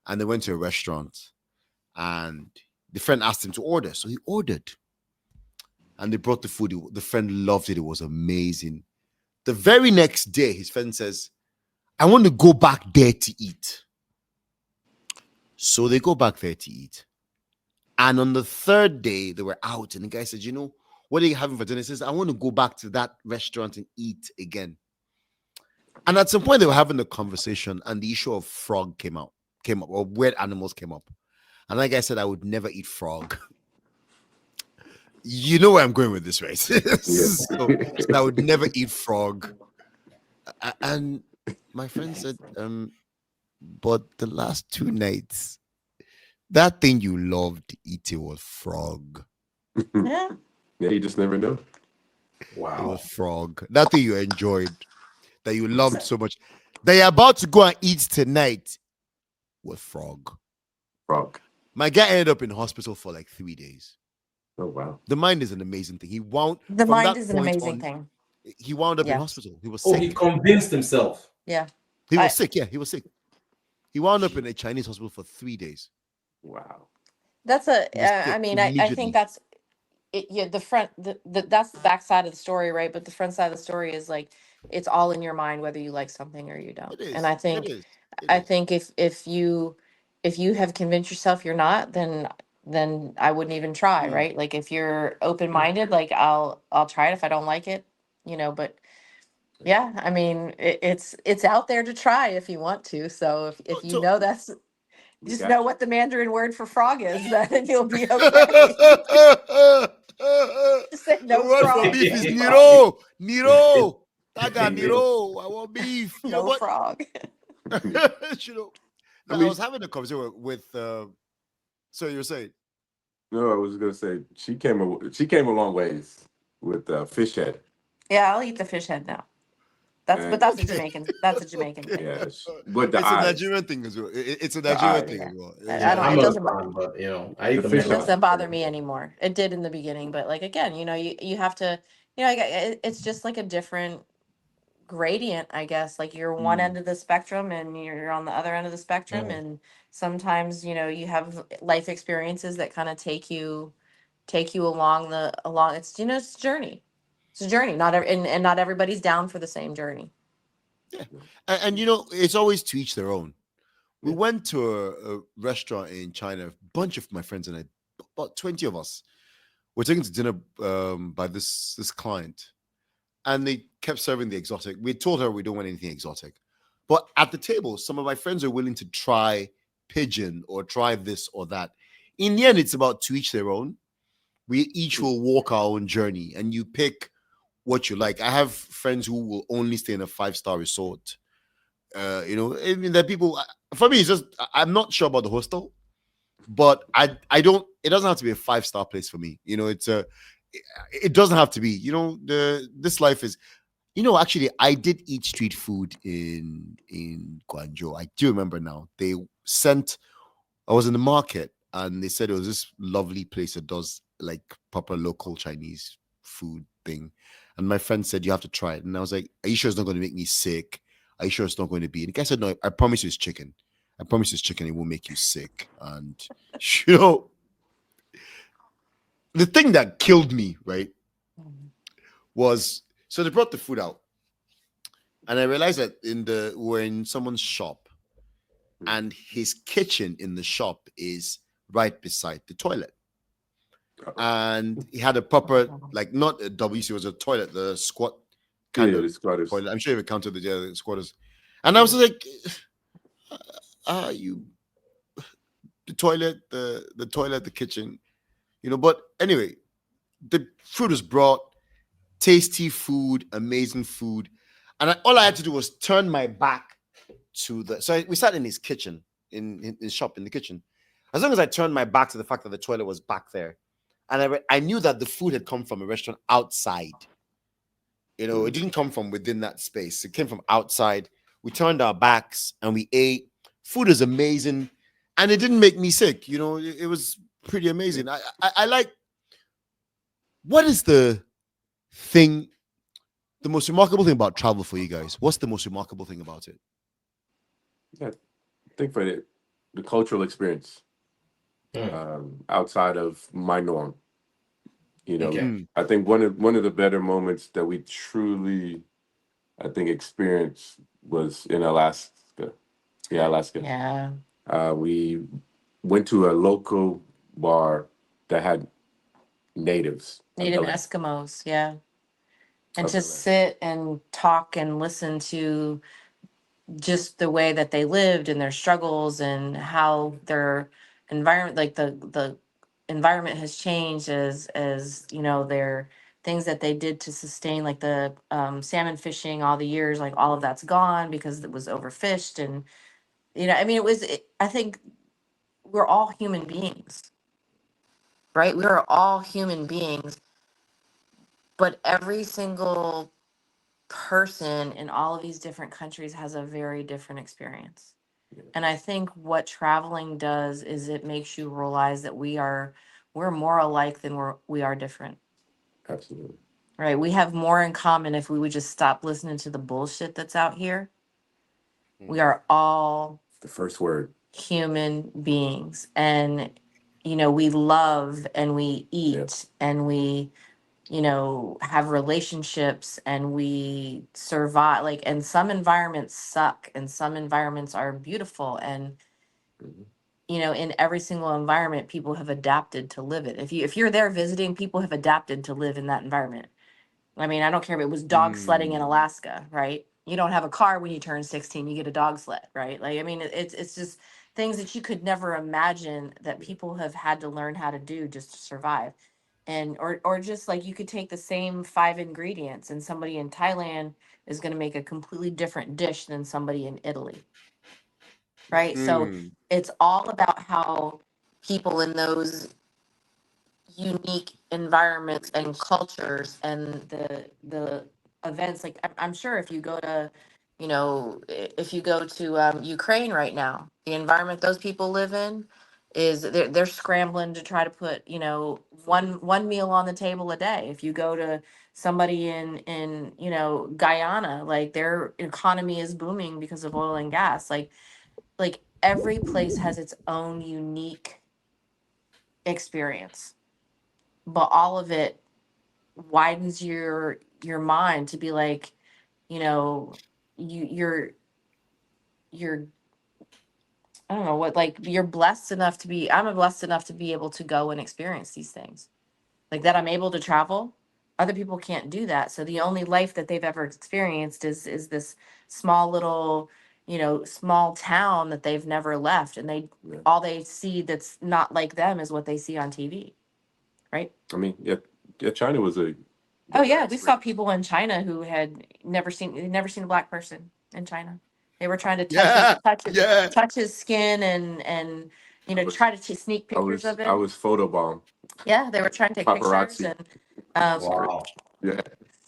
and they went to a restaurant, and the friend asked him to order, so he ordered, and they brought the food. The friend loved it; it was amazing. The very next day, his friend says, "I want to go back there to eat." So they go back there to eat. And on the third day, they were out, and the guy said, what are you having for dinner? He says, I want to go back to that restaurant and eat again. And at some point, they were having a conversation, and the issue of frog came up, or weird animals came up. And that guy said, I would never eat frog. You know where I'm going with this, right? So I would never eat frog. And my friend said, but the last 2 nights, that thing you loved eating was frog. Yeah. Yeah, you just never know. Wow. It was frog. That thing you enjoyed, that you loved so much, that you're about to go and eat tonight was frog. Frog. My guy ended up in hospital for like 3 days. Oh, wow. The mind is an amazing thing. The mind is an amazing thing. He wound up in hospital. He was sick. Oh, he convinced himself. Yeah. He was sick. Yeah, he was sick. He wound up in a Chinese hospital for 3 days. Wow. That's I think that's it. Yeah, the front, that's the back side of the story, right? But the front side of the story is like it's all in your mind whether you like something or you don't. And I think if you have convinced yourself you're not, then I wouldn't even try, right? Like if you're open-minded, like I'll try it if I don't like it, but yeah, I mean it's out there to try if you want to. So if you know that's just know what the Mandarin word for frog is, then you'll be okay. Just say no the word frog. for beef is Niro. Niro. Taga Niro. I want beef. No frog. I was having a conversation with so you were saying? No, I was gonna say she came a long ways with fish head. Yeah, I'll eat the fish head now. That's a Jamaican. That's a Jamaican thing. Yeah, but it's a Nigerian thing as well. It's a Nigerian thing as well. It doesn't it doesn't bother me anymore. It did in the beginning, but like again, you have to, it's just like a different gradient, I guess. Like you're one end of the spectrum and you're on the other end of the spectrum, and sometimes you have life experiences that kind of take you along it's it's a journey. It's a journey. And not everybody's down for the same journey. Yeah. And it's always to each their own. We went to a restaurant in China. A bunch of my friends and I, about 20 of us, were taken to dinner by this client, and they kept serving the exotic. We told her we don't want anything exotic, but at the table, some of my friends are willing to try pigeon or try this or that. In the end, it's about to each their own. We each will walk our own journey, and you pick what you like. I have friends who will only stay in a 5-star resort. I mean, there are people. For me, it's just I'm not sure about the hostel, but I don't. It doesn't have to be a 5-star place for me. It doesn't have to be. This life is. Actually, I did eat street food in Guangzhou. I do remember now. I was in the market and they said it was this lovely place that does like proper local Chinese food thing. And my friend said, you have to try it. And I was like, are you sure it's not going to make me sick? Are you sure it's not going to be? And the guy said, no, I promise you it's chicken. I promise you it's chicken. It won't make you sick. And, you know, the thing that killed me, right, was, so they brought the food out. And I realized that we're in someone's shop and his kitchen in the shop is right beside the toilet. And he had a proper, like, not a WC, it was a toilet, the squat kind of the squatters. toilet. I'm sure you've encountered the squatters. And I was like, the toilet, the toilet, the kitchen, but anyway, the food was brought, tasty food, amazing food. And all I had to do was turn my back so we sat in his kitchen, in his shop, in the kitchen. As long as I turned my back to the fact that the toilet was back there, and I knew that the food had come from a restaurant outside. It didn't come from within that space. It came from outside. We turned our backs and we ate. Food is amazing, and it didn't make me sick. It was pretty amazing. I like. What is the most remarkable thing about travel for you guys? What's the most remarkable thing about it? Yeah, I think for the cultural experience outside of my norm. I think one of the better moments that we truly, I think, experienced was in Alaska. Yeah, Alaska. Yeah. We went to a local bar that had natives. Native Eskimos, yeah. And to sit and talk and listen to just the way that they lived and their struggles and how their environment, like the environment has changed as their things that they did to sustain, like the salmon fishing all the years, like all of that's gone because it was overfished. And I mean, I think we're all human beings, right? We are all human beings, but every single person in all of these different countries has a very different experience. And I think what traveling does is it makes you realize that we're more alike than we are different. Absolutely. Right? We have more in common if we would just stop listening to the bullshit that's out here. We are all the first word human beings, and we love and we eat and we have relationships and we survive, like, and some environments suck and some environments are beautiful. And in every single environment, people have adapted to live it. If you're there visiting, people have adapted to live in that environment. I mean, I don't care if it was dog sledding in Alaska, right? You don't have a car when you turn 16, you get a dog sled, right? Like, I mean, it's just things that you could never imagine that people have had to learn how to do just to survive. And or just like, you could take the same 5 ingredients and somebody in Thailand is going to make a completely different dish than somebody in Italy. Right? So it's all about how people in those unique environments and cultures and the events, like I'm sure if you go to Ukraine right now, the environment those people live in is they're scrambling to try to put one meal on the table a day. If you go to somebody in Guyana, like their economy is booming because of oil and gas. Like every place has its own unique experience, but all of it widens your mind to be like, you know, you're I don't know what, like, you're blessed enough to be, I'm blessed enough to be able to go and experience these things. Like that I'm able to travel. Other people can't do that. So the only life that they've ever experienced is this small little, small town that they've never left. And all they see that's not like them is what they see on TV. Right? I mean, yeah, China was a Oh yeah, we saw people in China who had never seen a black person in China. They were trying to Yeah, yeah. touch his skin and try to sneak pictures of I him. was photobombed. Yeah, they were trying to take pictures Paparazzi. and Wow. Yeah.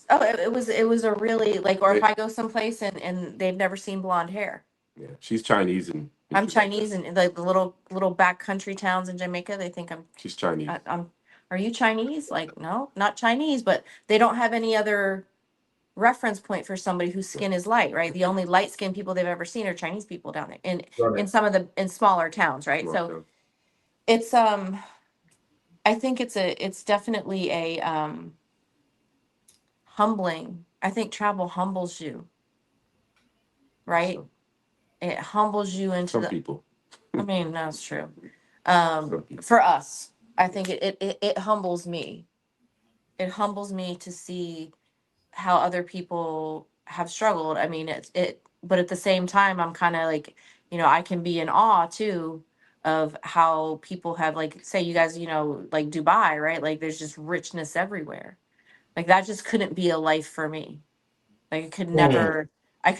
oh, it was a really like, or if I go someplace and they've never seen blonde hair. Yeah, she's Chinese and I'm Chinese, and like the little back country towns in Jamaica, they think she's Chinese. I'm. Are you Chinese? Like, no, not Chinese, but they don't have any other reference point for somebody whose skin is light, right? The only light skinned people they've ever seen are Chinese people down there in some of the in smaller towns, right? So it's I think it's definitely a humbling. I think travel humbles you, right? So, It humbles you into some the. people. I mean, that's true. Some people. For us, I think it humbles me. It humbles me to see how other people have struggled. I mean, but at the same time, I'm kind of like, I can be in awe too of how people have, like, say you guys, like Dubai, right? Like there's just richness everywhere. Like that just couldn't be a life for me. Like I could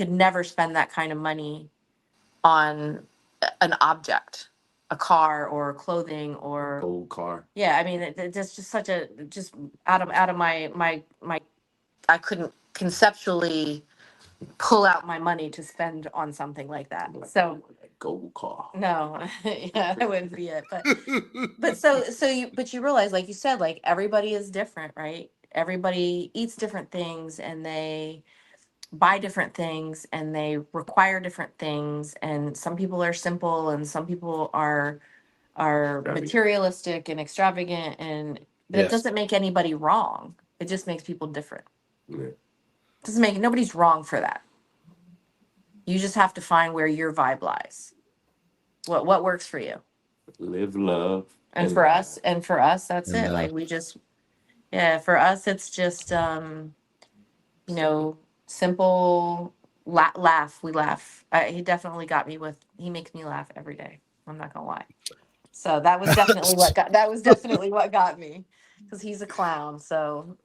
never spend that kind of money on an object, a car or clothing or Old car. yeah. I mean, that's just such a just out of my. I couldn't conceptually pull out my money to spend on something like that. So Gold car. no, yeah, that wouldn't be it. But you realize, like you said, like everybody is different, right? Everybody eats different things and they buy different things and they require different things. And some people are simple and some people are materialistic and extravagant, but it Yes. doesn't make anybody wrong. It just makes people different. Yeah. Doesn't make nobody's wrong for that. You just have to find where your vibe lies. What works for you? Live, love, And for us, that's it. Like we just, yeah, for us, it's just, simple laugh. We laugh. He definitely got me he makes me laugh every day. I'm not gonna lie. So that was definitely what got me, because he's a clown. So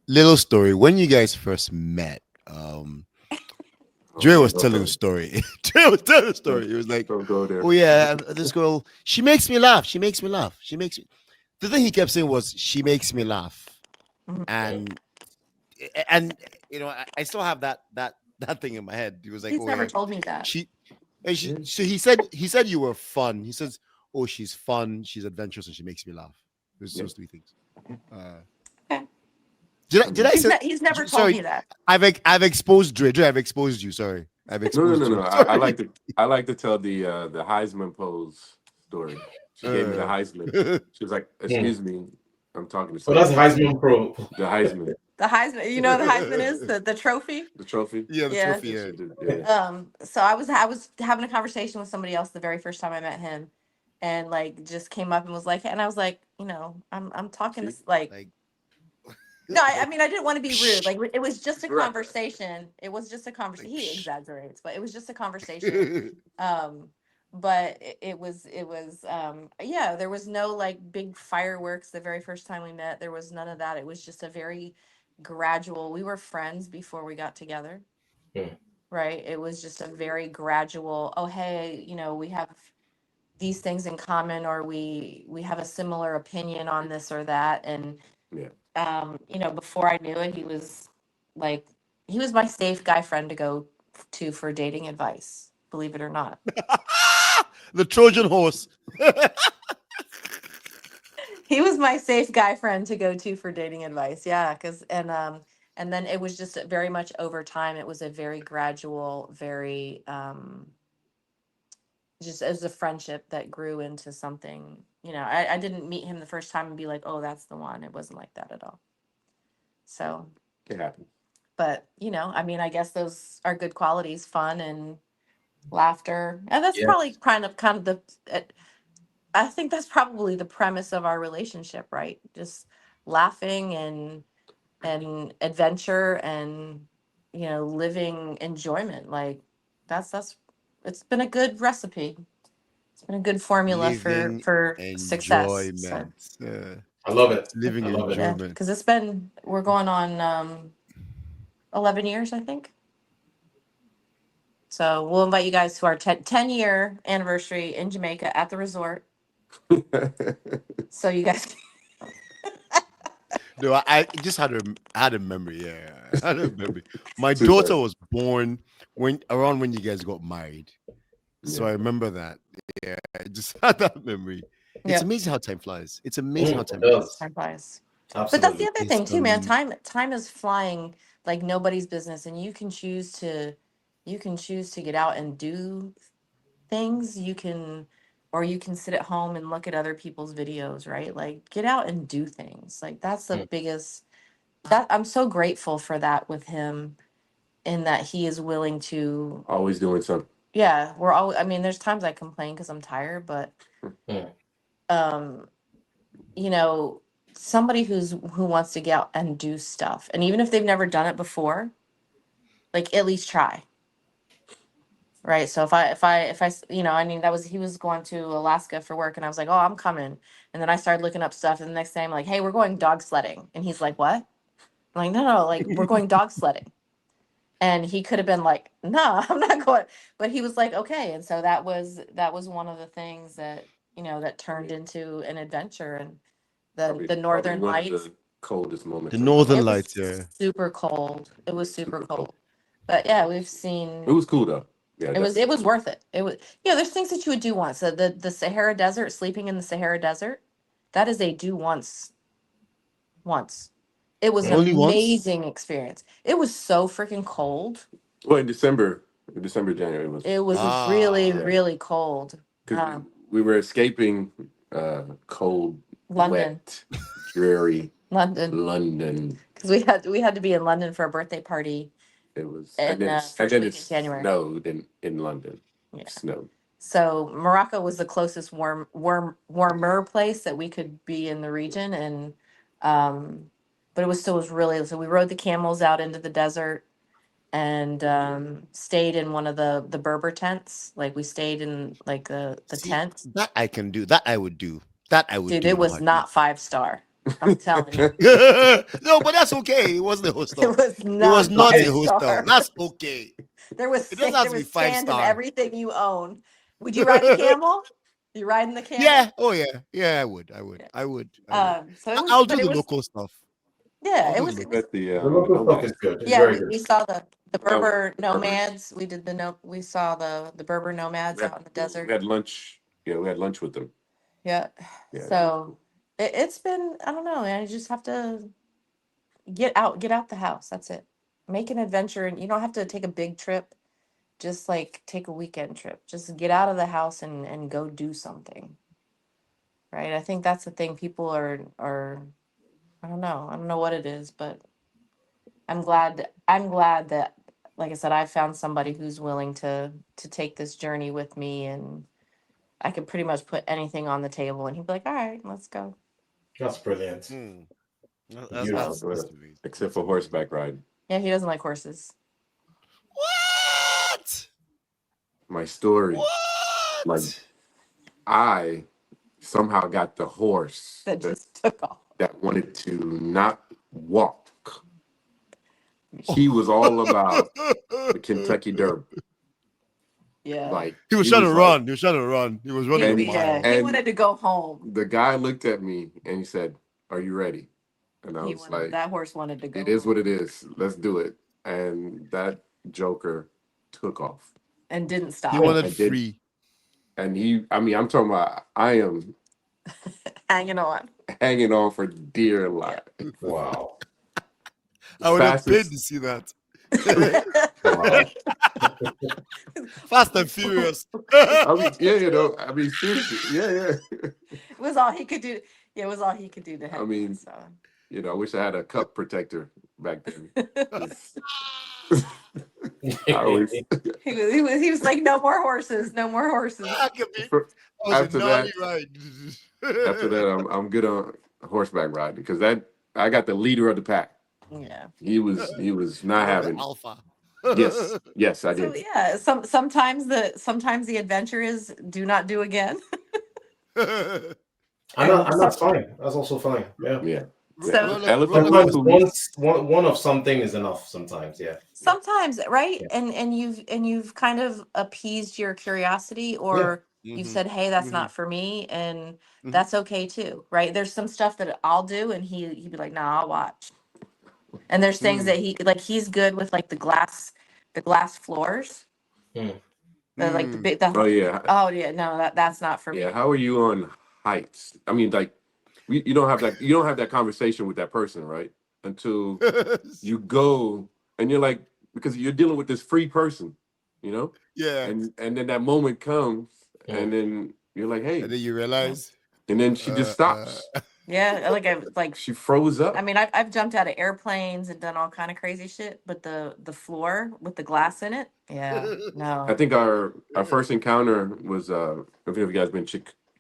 Little story. When you guys first met, Dre was telling a story. Dre was telling a story. He was like, Don't go there. "Oh yeah, this girl, she makes me laugh. She makes me laugh. She makes me." The thing he kept saying was, "She makes me laugh," Mhm. and I still have that thing in my head. He was like, He's "Oh never yeah, told me that. so he said you were fun. He says, "Oh, she's fun. She's adventurous, and she makes me laugh." There's those three things. Okay. Did I say? He's never told Sorry, me that. I've exposed Dre. I've exposed you. Sorry, I've exposed No. you. I Sorry. like to tell the Heisman pose story. She gave me the Heisman. She was like, "Excuse me, I'm talking to So that's someone." Heisman Pro. The Heisman. The Heisman, the Heisman is the trophy. The trophy. Yeah, the Yeah. trophy. Yeah. She did, yeah. So I was having a conversation with somebody else the very first time I met him, and like just came up and was like, and I was like, I'm talking to like. Like, No, I mean, I didn't want to be rude. Like, it was just a Right. conversation. It was just a conversation. He Like, exaggerates, but it was just a conversation. But it was yeah, there was no like big fireworks the very first time we met. There was none of that. It was just a very gradual. We were friends before we got together. Hmm. Right? It was just a very gradual, oh hey, we have these things in common, or we have a similar opinion on this or that. And Yeah. before I knew it, like he was my safe guy friend to go to for dating advice, believe it or not. the Trojan horse. He was my safe guy friend to go to for dating advice. Yeah, and then it was just very much over time. It was a very gradual, very just as a friendship that grew into something. I didn't meet him the first time and be like, oh, that's the one. It wasn't like that at all. So It happened. but I mean, I guess those are good qualities, fun and laughter, and that's Yeah. probably kind of the. I think that's probably the premise of our relationship, right? Just laughing and adventure and living enjoyment. Like that's it's been a good recipe. It's been a good formula for Living success. So enjoyment. Yeah. I love it. Living I love it. yeah, enjoyment. because we're going on 11 years, I think. So we'll invite you guys to our 10-year anniversary in Jamaica at the resort. So you guys, No, I just had a memory. Yeah, I had a memory. My Too daughter bad. was born around when you guys got married, so Yeah. I remember that. Yeah, I just had that memory. It's yeah, amazing how time flies. It's amazing how It time does. flies. time flies. But that's the Absolutely. other It's thing too, man. Time is flying like nobody's business, and you can choose to get out and do things. Or you can sit at home and look at other people's videos, right? Like get out and do things. Like that's the Mm. biggest. That I'm so grateful for that with him, in that he is willing to. Always doing something. Yeah, we're all. I mean, there's times I complain because I'm tired, but Mm. um, you know, somebody who wants to get out and do stuff, and even if they've never done it before, like at least try. Right. So I mean, he was going to Alaska for work, and I was like, oh, I'm coming. And then I started looking up stuff, and the next day I'm like, hey, we're going dog sledding. And he's like, what? I'm like, no, like we're going dog sledding. And he could have been like, no, I'm not going. But he was like, okay. And so that was one of the things that, that turned into an adventure. And the Probably Northern one of Lights, the coldest the moments of my life. Northern it was Lights. Yeah, super cold. It was super Super cold. cold. But yeah, It was cool though. Yeah, it was worth it. It was, there's things that you would do once. So the Sahara Desert, sleeping in the Sahara Desert, that is a do once. It was an Mm. only once. amazing experience. It was so freaking cold. well in December, January was It was really, Ah, yeah really cold. because we were escaping cold, London, wet, dreary London, London. because we had to be in London for a birthday party It was, and in then first week in it January. snowed in London. Yeah. It snowed. So Morocco was the closest warmer place that we could be in the region, and but it was really, so we rode the camels out into the desert and stayed in one of the Berber tents. Like we stayed in like the see, tent. that I can do. That I would do. That I would Dude, do it in a was heartbeat. not 5-star. I'm telling you. No, but that's okay. It wasn't a It hostel. was It was not not five a hostel. star. That's okay. There was It doesn't sand, have there to be was five sand in star. everything you own. Would you ride the camel? You riding the camel? Yeah. Oh yeah. Yeah. I would. I would. Yeah. I would. I would. So it was, I'll but do it the was, local stuff. yeah, I'll it do the was, local. At the The local stuff nomad. is good. It's yeah, very we good. saw the No, Berber Berbers. nomads. We did we saw the Berber nomads We had, out in the we desert. had lunch. Yeah, we had lunch with them. Yeah. Yeah, So it's been, I don't know, man. You just have to get out the house. That's it. Make an adventure, and you don't have to take a big trip. Just like take a weekend trip. Just get out of the house and go do something. Right? I think that's the thing. People are I don't know. I don't know what it is, but I'm glad that, like I said, I found somebody who's willing to take this journey with me, and I could pretty much put anything on the table and he'd be like, all right, let's go. That's brilliant. Hmm. Beautiful. That's Good. amazing. except for horseback riding. Yeah, he doesn't like horses. What? My story, like What? I somehow got the horse That just took off. that wanted to not walk. He was all about the Kentucky Derby. Yeah. Like He was trying to run. He was trying to run. He was running a mile. He And- wanted to go home. the guy looked at me and he said, "Are you ready?" And I was like, That horse wanted to go. "It is home what it is. Let's do it." And that joker took off. and didn't stop. He wanted I did. free. And I'm talking about, I am Hanging on. hanging on for dear life. Wow. I would have paid Fastest- to see that. Wow. Fast and Furious. I mean, yeah, seriously, yeah. It was all he could do. Yeah, it was all he could do to hang mean, on, so. I wish I had a cup protector back then. I always He was like, no more horses, no more horses. That could be. for- That was after a gnarly that, ride. after that, I'm good on horseback riding because that I got the leader of the pack. Yeah. He was not You're the having. alpha. Yes, I So did. yeah, sometimes the adventure is do not do again. And And that's fine. That's also fine. Yeah. Yeah. So Elephant roller Sometimes one of something is enough. Sometimes, yeah. sometimes, right? Yeah. And you've kind of appeased your curiosity, or you've said, hey, that's not for me, and that's okay too, right? There's some stuff that I'll do and he'd be like, nah, I'll watch. And there's things that he's good with, like the glass floors. Mm. Like the big Oh yeah. oh yeah, no, that's not for Yeah. me. How are you on heights? I mean, like you don't have that conversation with that person, right? Until you go and you're like, because you're dealing with this free person, you know? Yeah. And then that moment comes and then you're like, hey, And then you realize. and then she just stops. Yeah, like She froze up. I mean, I've jumped out of airplanes and done all kind of crazy shit, but the floor with the glass in it, yeah, no. I think our first encounter was if you guys been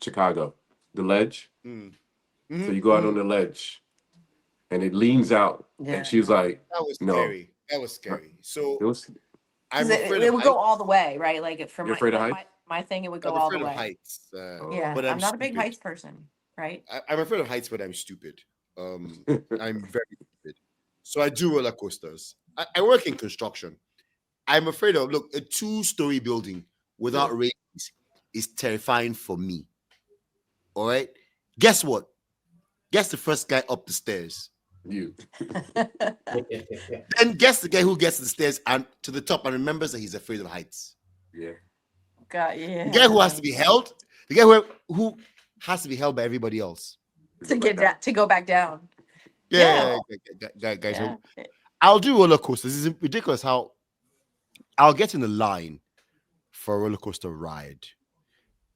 Chicago, the ledge. So you go out on the ledge, and it leans out, Yeah. and she was like, That was "No." scary. That was scary. So It was. I'm 'Cause afraid it of would heights. go all the way, right? Like for You're afraid of like heights? my thing, it would I'm go all afraid the of way. heights. Yeah, But I'm not a big stupid. heights person, right? I'm afraid of heights, but I'm stupid. I'm very stupid. So I do roller coasters. I work in construction. I'm afraid of, look, a 2-story building without railings is terrifying for me. All right. Guess what? Guess the first guy up the stairs. You. Then guess the guy who gets the stairs and to the top and remembers that he's afraid of heights. Yeah. God, yeah. The guy who has to be held, the guy who has to be held by everybody else. To get down, to go back down. Yeah, guys. Yeah. I'll do roller coasters. It's ridiculous how I'll get in the line for a roller coaster ride.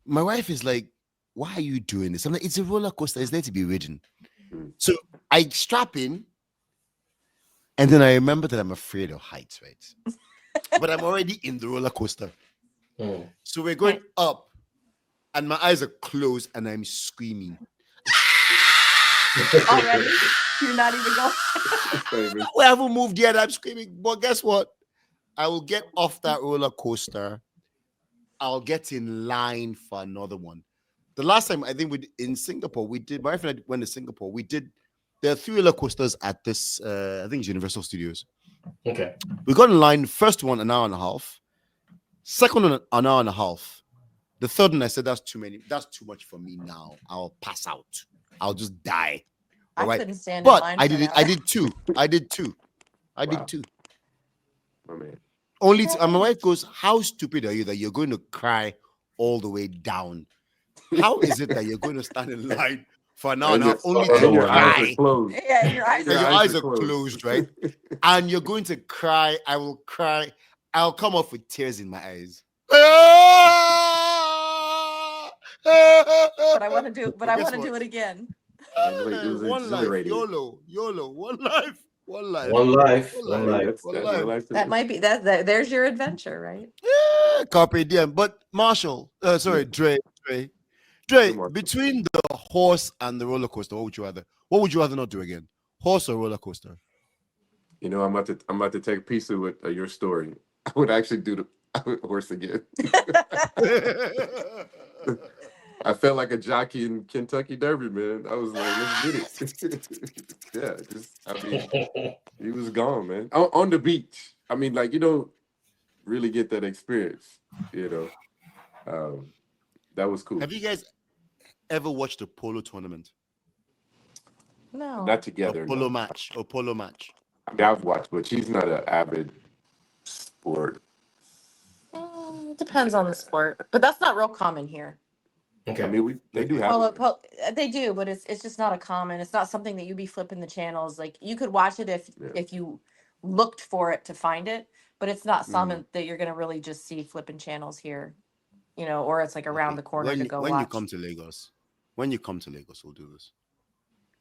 My wife is like, "Why are you doing this?" I'm like, "It's a roller coaster. It's there to be ridden." So I strap in, and then I remember that I'm afraid of heights, right? But I'm already in the roller coaster. So we're going up, and my eyes are closed, and I'm screaming. Already? You're not even going. We haven't moved yet. I'm screaming. But guess what? I will get off that roller coaster. I'll get in line for another one. The last time I think in Singapore, we did. My wife and I went to Singapore. There are 3 roller coasters at this. I think it's Universal Studios. Okay. We got in line. First one, an hour and a half. Second one, an hour and a half. The third one, I said, that's too many. That's too much for me now. I'll pass out. I'll just die. All right. Couldn't stand But in line I for did an it. hour. I did two. I Wow. did two. My man. Only and my wife goes, "How stupid are you that you're going to cry all the way down? How is it that you're going to stand in line for an hour and a half only and to your eyes cry? are closed. Yeah, your eyes And are your eyes are closed, right? And you're going to cry. I will cry. I'll come off with tears in my eyes. But I want to do. But I guess want to what? do it again. It was One life, exhilarating. YOLO, one life, one life. One life. One One life. life. That's my life. That might be that. There's your adventure, right? Yeah, carpe diem. But Marshall, Dre, Marshall. between the horse and the roller coaster, what would you rather? What would you rather not do again? Horse or roller coaster? You know, I'm about to take a piece of your story. I would actually do the horse again. I felt like a jockey in Kentucky Derby, man. I was like, let's get it. Yeah, he was gone, man. On the beach. I mean, like, you don't really get that experience, you know. That was cool. Have you guys ever watched a polo tournament? No. Not together. A polo No. match. A polo match. I mean, I've watched, but she's not an avid sport. Depends on the sport, but that's not real common here. Okay. I mean, they do have it. They do, but it's just not a common. It's not something that you'd be flipping the channels. Like you could watch it if you looked for it to find it, but it's not something that you're gonna really just see flipping channels here, or it's like around the corner to go when watch. you come to Lagos, we'll do this.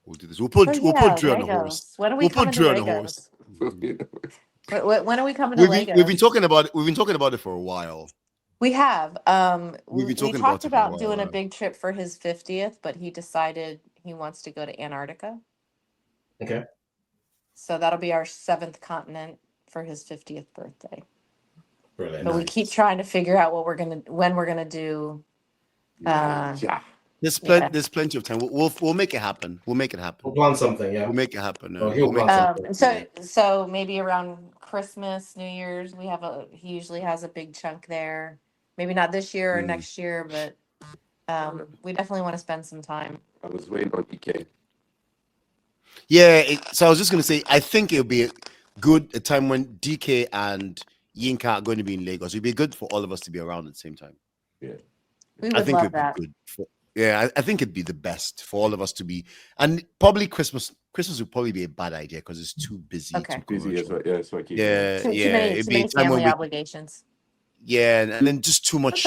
We'll put Dre on the horse. When are we We'll put coming Dre to on the horse. Lagos? When are we coming to Lagos? We've been talking about it for a while. We have. We've been We talking talked about it for a about while doing a now. big trip for his 50th, but he decided he wants to go to Antarctica. Okay. So that'll be our 7th continent for his 50th birthday. Brilliant. But we keep trying to figure out when we're gonna do. Yeah. There's plenty of time. We'll make it happen. We'll make it happen. We'll plan something. Yeah. We'll make it happen. Oh, he'll We'll make plan it something. happen. So maybe around Christmas, New Year's, he usually has a big chunk there. Maybe not this year or next year, but we definitely want to spend some time. I was waiting on DK. Yeah. So I was just gonna say, I think it'll be a time when DK and Yinka are going to be in Lagos. It'd be good for all of us to be around at the same time. Yeah. We I would think love it'd be that. good. I think it'd be the best for all of us to be, and probably Christmas. Christmas would probably be a bad idea because it's too busy. Okay. Too Busy, commercial. that's what I keep Yeah, Too yeah. many, It'd too be a many time when family obligations. yeah, and then just too much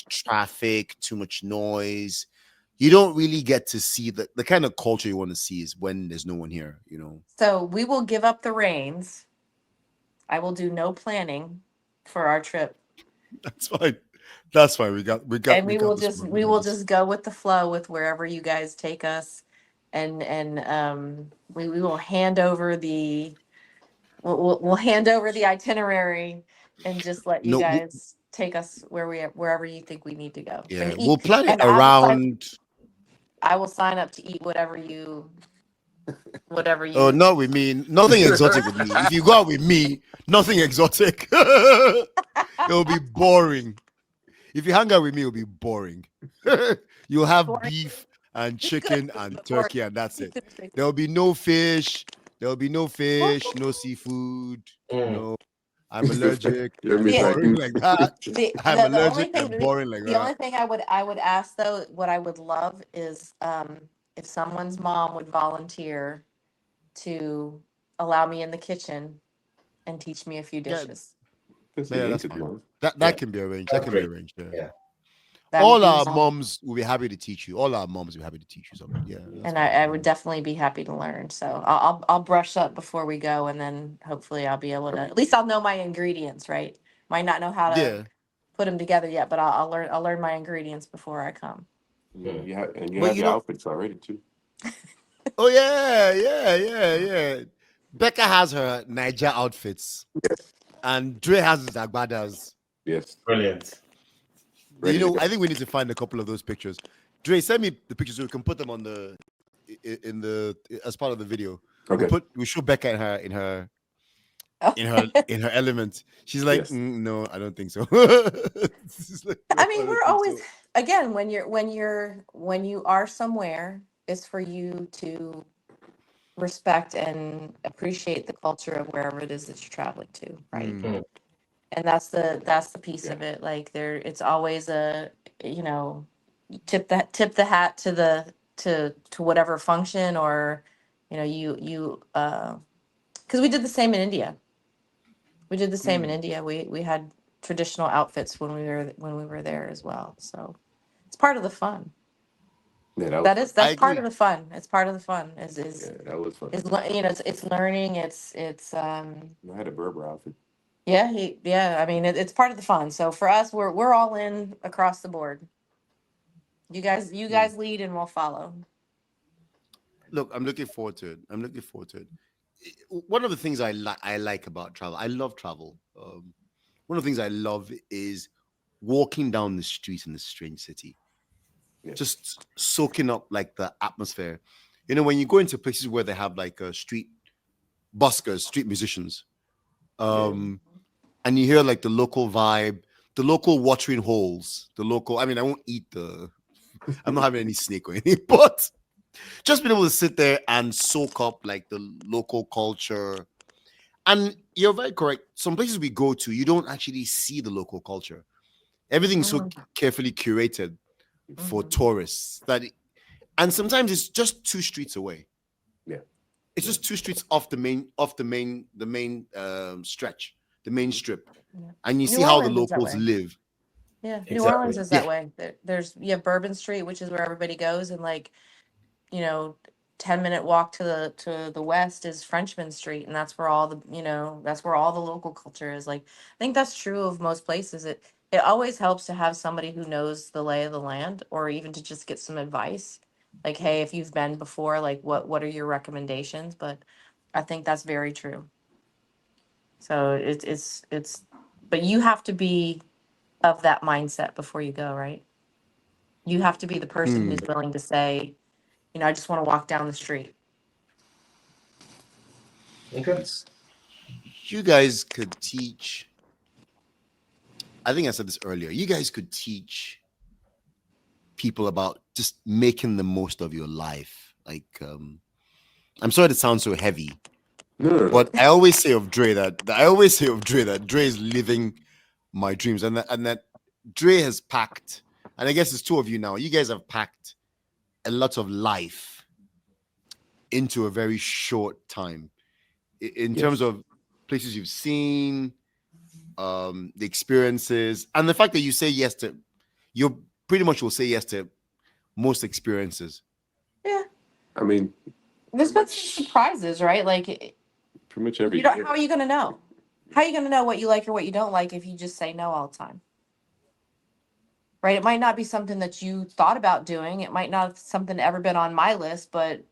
traffic, too much noise. You don't really get to see the kind of culture you want to see is when there's no one here, you know. So we will give up the reins. I will do no planning for our trip. That's fine. That's fine. And we will just go with the flow with wherever you guys take us, and we will hand over we'll hand over the itinerary and just let you guys take us wherever you think we need to go. Yeah, And we'll plan it and around. I will sign up to eat whatever you. Oh, not with me. Nothing exotic with me. If you go out with me, nothing exotic. It'll be boring. If you hang out with me, it'll be boring. You'll have beef and chicken and turkey, and that's it. There'll be no fish. There'll be no fish, no seafood. No, I'm allergic. Boring like that. I'm allergic and boring like that. The only thing I would ask though, what I would love is if someone's mom would volunteer to allow me in the kitchen and teach me a few dishes. Yeah, that's fine. That can be arranged. That can be arranged. Yeah. That All our moms will be happy to teach you. All our moms will be happy to teach you something. Yeah. And I would definitely be happy to learn. So I'll brush up before we go, and then hopefully I'll be able to. At least I'll know my ingredients, right? Might not know how to put them together yet, but I'll learn my ingredients before I come. Yeah, you have the outfits already too. Oh yeah. Becca has her Niger outfits. Yes. And Dre has his agbadas. Yes. Brilliant. You know, I think we need to find a couple of those pictures. Dre, send me the pictures so we can put them on as part of the video. Okay. We show Becca in her element. She's like, Yes. No, I don't think so. Like, I mean, we're always again when you are somewhere, it's for you to respect and appreciate the culture of wherever it is that you're traveling to, right? Mm. And that's the piece of it. Like it's always tip the hat to whatever function, or you because we did the same in India. We had traditional outfits when we were there as well. So it's part of the fun. Yeah, that's part of the fun. It's part of the fun. That was fun. It's learning. It's I had a Berber outfit. Yeah. I mean, it's part of the fun. So for us, we're all in across the board. You guys lead and we'll follow. Look, I'm looking forward to it. One of the things I like about travel, I love travel. One of the things I love is walking down the streets in this strange city. Yeah. Just soaking up like the atmosphere. You know, when you go into places where they have like street buskers, street musicians, and you hear like the local vibe, the local watering holes, I won't eat I'm not having any snake or anything, but just being able to sit there and soak up like the local culture. And you're very correct. Some places we go to, you don't actually see the local culture. Everything's so carefully curated for tourists and sometimes it's just 2 streets away. Yeah, it's just 2 streets off the main stretch, the main strip, and you see how the locals live. Yeah, exactly. New Orleans is that way. You have Bourbon Street, which is where everybody goes, and 10-minute walk to the west is Frenchman Street, and that's where all the, that's where all the local culture is. Like, I think that's true of most places. It always helps to have somebody who knows the lay of the land, or even to just get some advice. Like, hey, if you've been before, like, what are your recommendations? But I think that's very true. So it's but you have to be of that mindset before you go, right? You have to be the person who's willing to say, I just want to walk down the street. Okay. You guys could teach. I think I said this earlier. You guys could teach people about just making the most of your life. Like, I'm sorry to sound so heavy, but I always say of Dre that Dre is living my dreams, and that Dre has packed. And I guess it's two of you now. You guys have packed a lot of life into a very short time. In terms of places you've seen, the experiences, and the fact that you say yes to, you pretty much will say yes to most experiences. Yeah. I mean, there's been some surprises, right? Like, pretty much every how year. are you going to know? How are you going to know what you like or what you don't like if you just say no all the time? Right? It might not be something that you thought about doing. It might not have something ever been on my list, but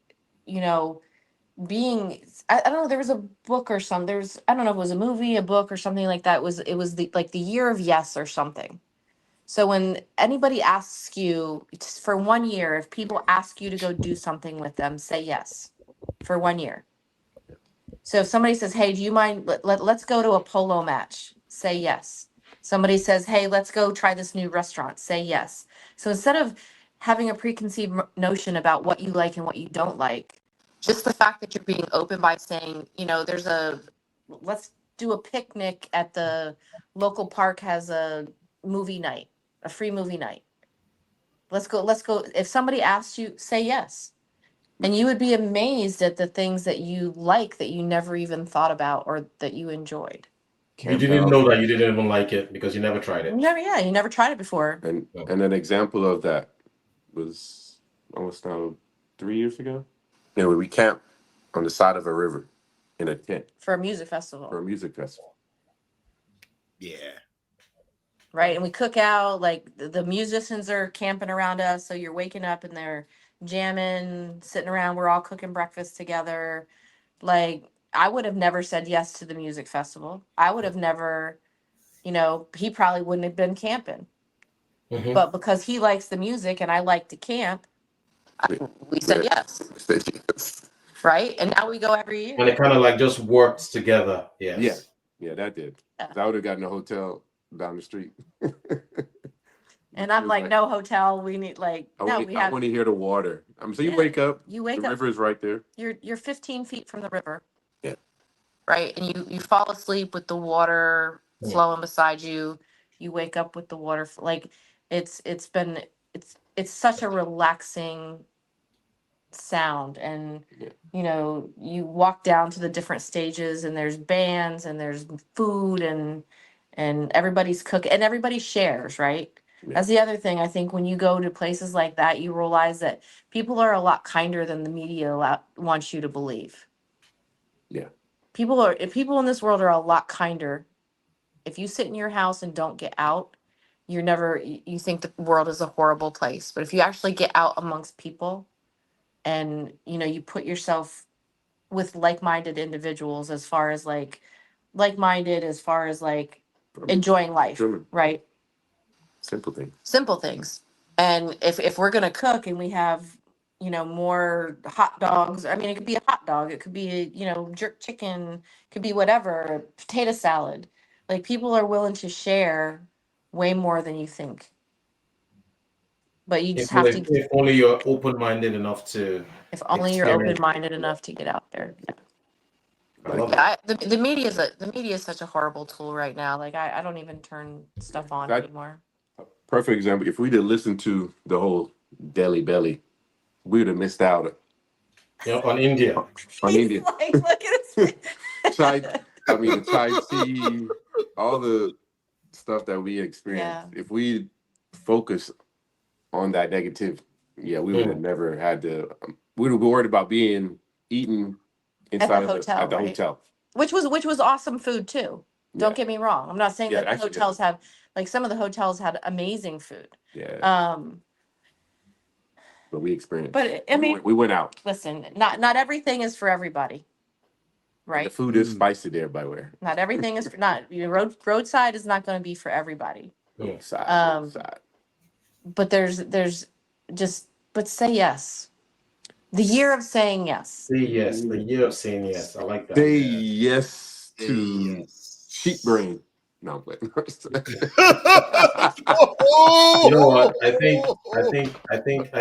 being, I don't know, there was a book or something. I don't know if it was a movie, a book or something like that. It was the year of yes or something. So when anybody asks you for 1 year, if people ask you to go do something with them, say yes for 1 year. So if somebody says, hey, do you mind, let's go to a polo match, say yes. Somebody says, hey, let's go try this new restaurant, say yes. So instead of having a preconceived notion about what you like and what you don't like, just the fact that you're being open by saying, let's do a picnic at the local park, has a movie night, a free movie night. Let's go. If somebody asks you, say yes. And you would be amazed at the things that you like that you never even thought about or that you enjoyed. You didn't know that you didn't even like it because you never tried it. You never tried it before. And an example of that was almost now 3 years ago. We camped on the side of a river in a tent For a music festival. Yeah. Right. And we cook out, like the musicians are camping around us. So you're waking up and they're jamming, sitting around. We're all cooking breakfast together. Like, I would have never said yes to the music festival. I would have never, he probably wouldn't have been camping. Mm-hmm. But because he likes the music and I like to camp, we said yes. Right. And now we go every year. And it kind of like just worked together. Yes. Yeah, that did. Yeah. I would have gotten a hotel down the street. And I'm like, no hotel. We need I want to hear the water. So you wake up. The river is right there. You're 15 feet from the river. Yeah. Right. And you fall asleep with the water flowing beside you. You wake up with the water. Like, it's such a relaxing sound. And you walk down to the different stages and there's bands and there's food and everybody's cooking and everybody shares, right? That's the other thing. I think when you go to places like that, you realize that people are a lot kinder than the media wants you to believe. Yeah. People in this world are a lot kinder. If you sit in your house and don't get out, you think the world is a horrible place. But if you actually get out amongst people and, you put yourself with like-minded individuals, as far as like enjoying life, right? Simple things. And if we're gonna cook and we have more hot dogs, I mean, it could be a hot dog, it could be jerk chicken, it could be whatever, potato salad. Like, people are willing to share way more than you think. But you just have to. If only you're open-minded enough to. If only you're open-minded enough to get out there. Yeah. I love it. The media is such a horrible tool right now. Like, I don't even turn stuff on anymore. Perfect example. If we'd have listened to the whole Delhi Belly, we would have missed out. On India. India. Like, look at his the Thai tea, all the stuff that we experienced. Yeah. If we focus on that negative, we would have never had the we were worried about eating inside of hotel, at the right? hotel. Which was awesome food too. Don't get me wrong. I'm not saying Yeah, that the actually, hotels have, like, some of the hotels had amazing food. Yeah. But we experienced. But I mean, we went out. listen, not everything is for everybody, And right? the food is spicy there, by the way. Not everything is for, not, roadside is not going to be for everybody. Roadside. But there's just, but say yes. The year of saying yes. Say yes. The year of saying yes. I like that. Say yes to sheep brain. No, I'm playing. You know what? I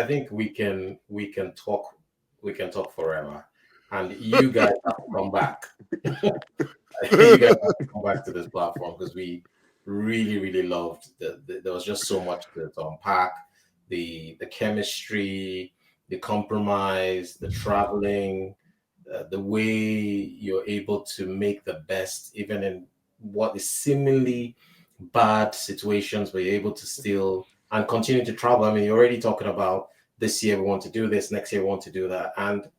think we can talk forever, and you guys have to come back. You guys have to come back to this platform because we really loved there was just so much to unpack, the chemistry, the compromise, the traveling, the way you're able to make the best even in what is seemingly bad situations, but you're able to still and continue to travel. I mean, you're already talking about this year we want to do this, next year we want to do that, and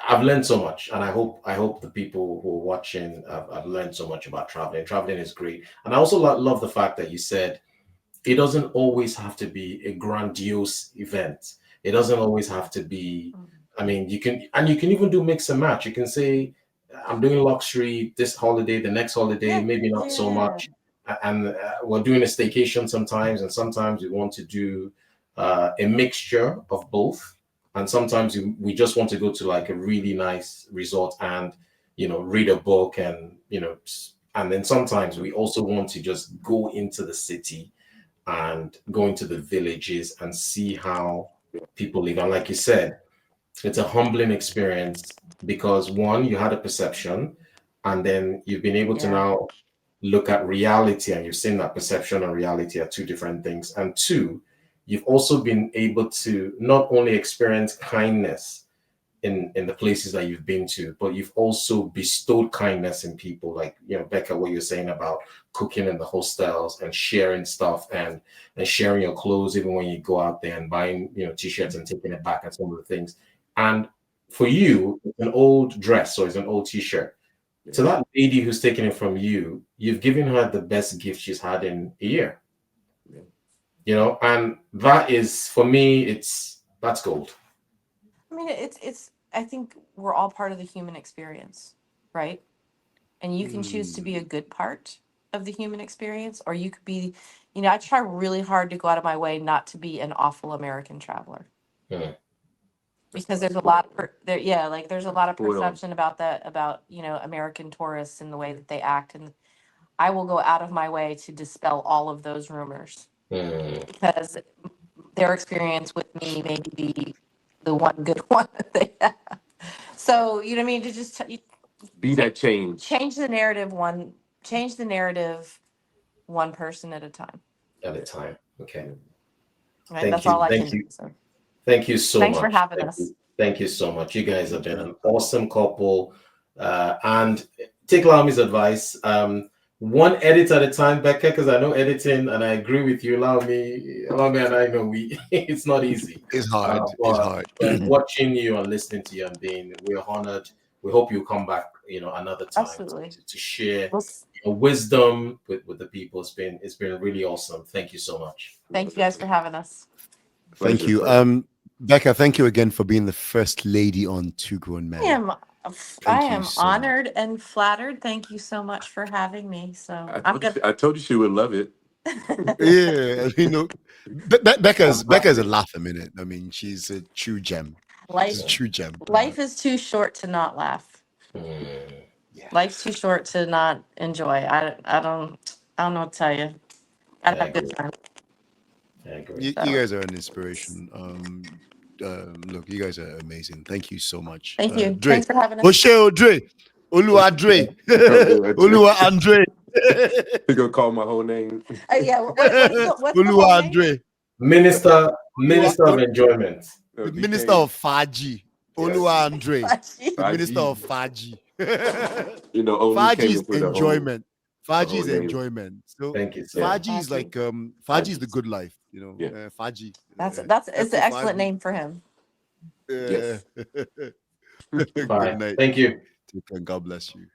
I've learned so much, and I hope the people who are watching have learned so much about traveling. Traveling is great, and I also love the fact that you said it doesn't always have to be a grandiose event. It doesn't always have to be. I mean, you can even do mix and match. You can say, I'm doing luxury this holiday, the next holiday, maybe not so much. And we're doing a staycation sometimes, and sometimes we want to do a mixture of both. And sometimes we just want to go to like a really nice resort and, read a book and, and then sometimes we also want to just go into the city and go into the villages and see how people live. And like you said, it's a humbling experience because one, you had a perception, and then you've been able to now look at reality, and you've seen that perception and reality are two different things. And two, you've also been able to not only experience kindness in the places that you've been to, but you've also bestowed kindness in people. Like, Becca, what you're saying about cooking in the hostels and sharing stuff and sharing your clothes, even when you go out there and buying, t-shirts and taking it back and some of the things. And for you, it's an old dress or it's an old t-shirt. Yeah. To that lady who's taking it from you, you've given her the best gift she's had in a year. Yeah. And that is, for me, that's gold. I mean, I think we're all part of the human experience, right? And you can choose to be a good part of the human experience, or you could be, I try really hard to go out of my way not to be an awful American traveler. Yeah. Because there's a lot there's a lot of perception about that, about, American tourists and the way that they act. And I will go out of my way to dispel all of those rumors because their experience with me may be the one good one that they have. So, you know what I mean? To just be that change. Change the narrative one person at a time. At a time. Okay. Right? That's all I can do. So. Thank you so Thanks much. for having us. Thank you so much. You guys have been an awesome couple. And take Lami's advice. One edit at a time, Becca, because I know editing, and I agree with you. Allow me, and I know it's not easy. It's hard. It's hard. But watching you and listening to you and we're honored. We hope you come back, another time to share your wisdom with the people. It's been really awesome. Thank you so much. Thank you guys for having us. Thank you. Becca, thank you again for being the first lady on Two Grown Men. I am honored and flattered. Thank you so much for having me. So I told you she would love it. Yeah, Becca's a laugh a minute. I mean, she's a true gem. She's a true gem. Life is too short to not laugh. Yeah. Life's too short to not enjoy. I don't know what to tell you. I have a good time. I agree. You guys are an inspiration. Look, you guys are amazing. Thank you so much. Thank you. Dre. Thanks for having us. Dre. Olua Dre. Olua Andre. You're gonna call my whole name. Yeah. What's Olua Andre. Minister of Enjoyment. The Minister of Faji. Olua Andre. Minister of Faji. Faji is enjoyment. Faji is enjoyment. So thank you. Faji is like Faji is the good life. Faji. It's an excellent name for him. Yeah. Yes. Good Bye. night. Thank you. Take care. God bless you.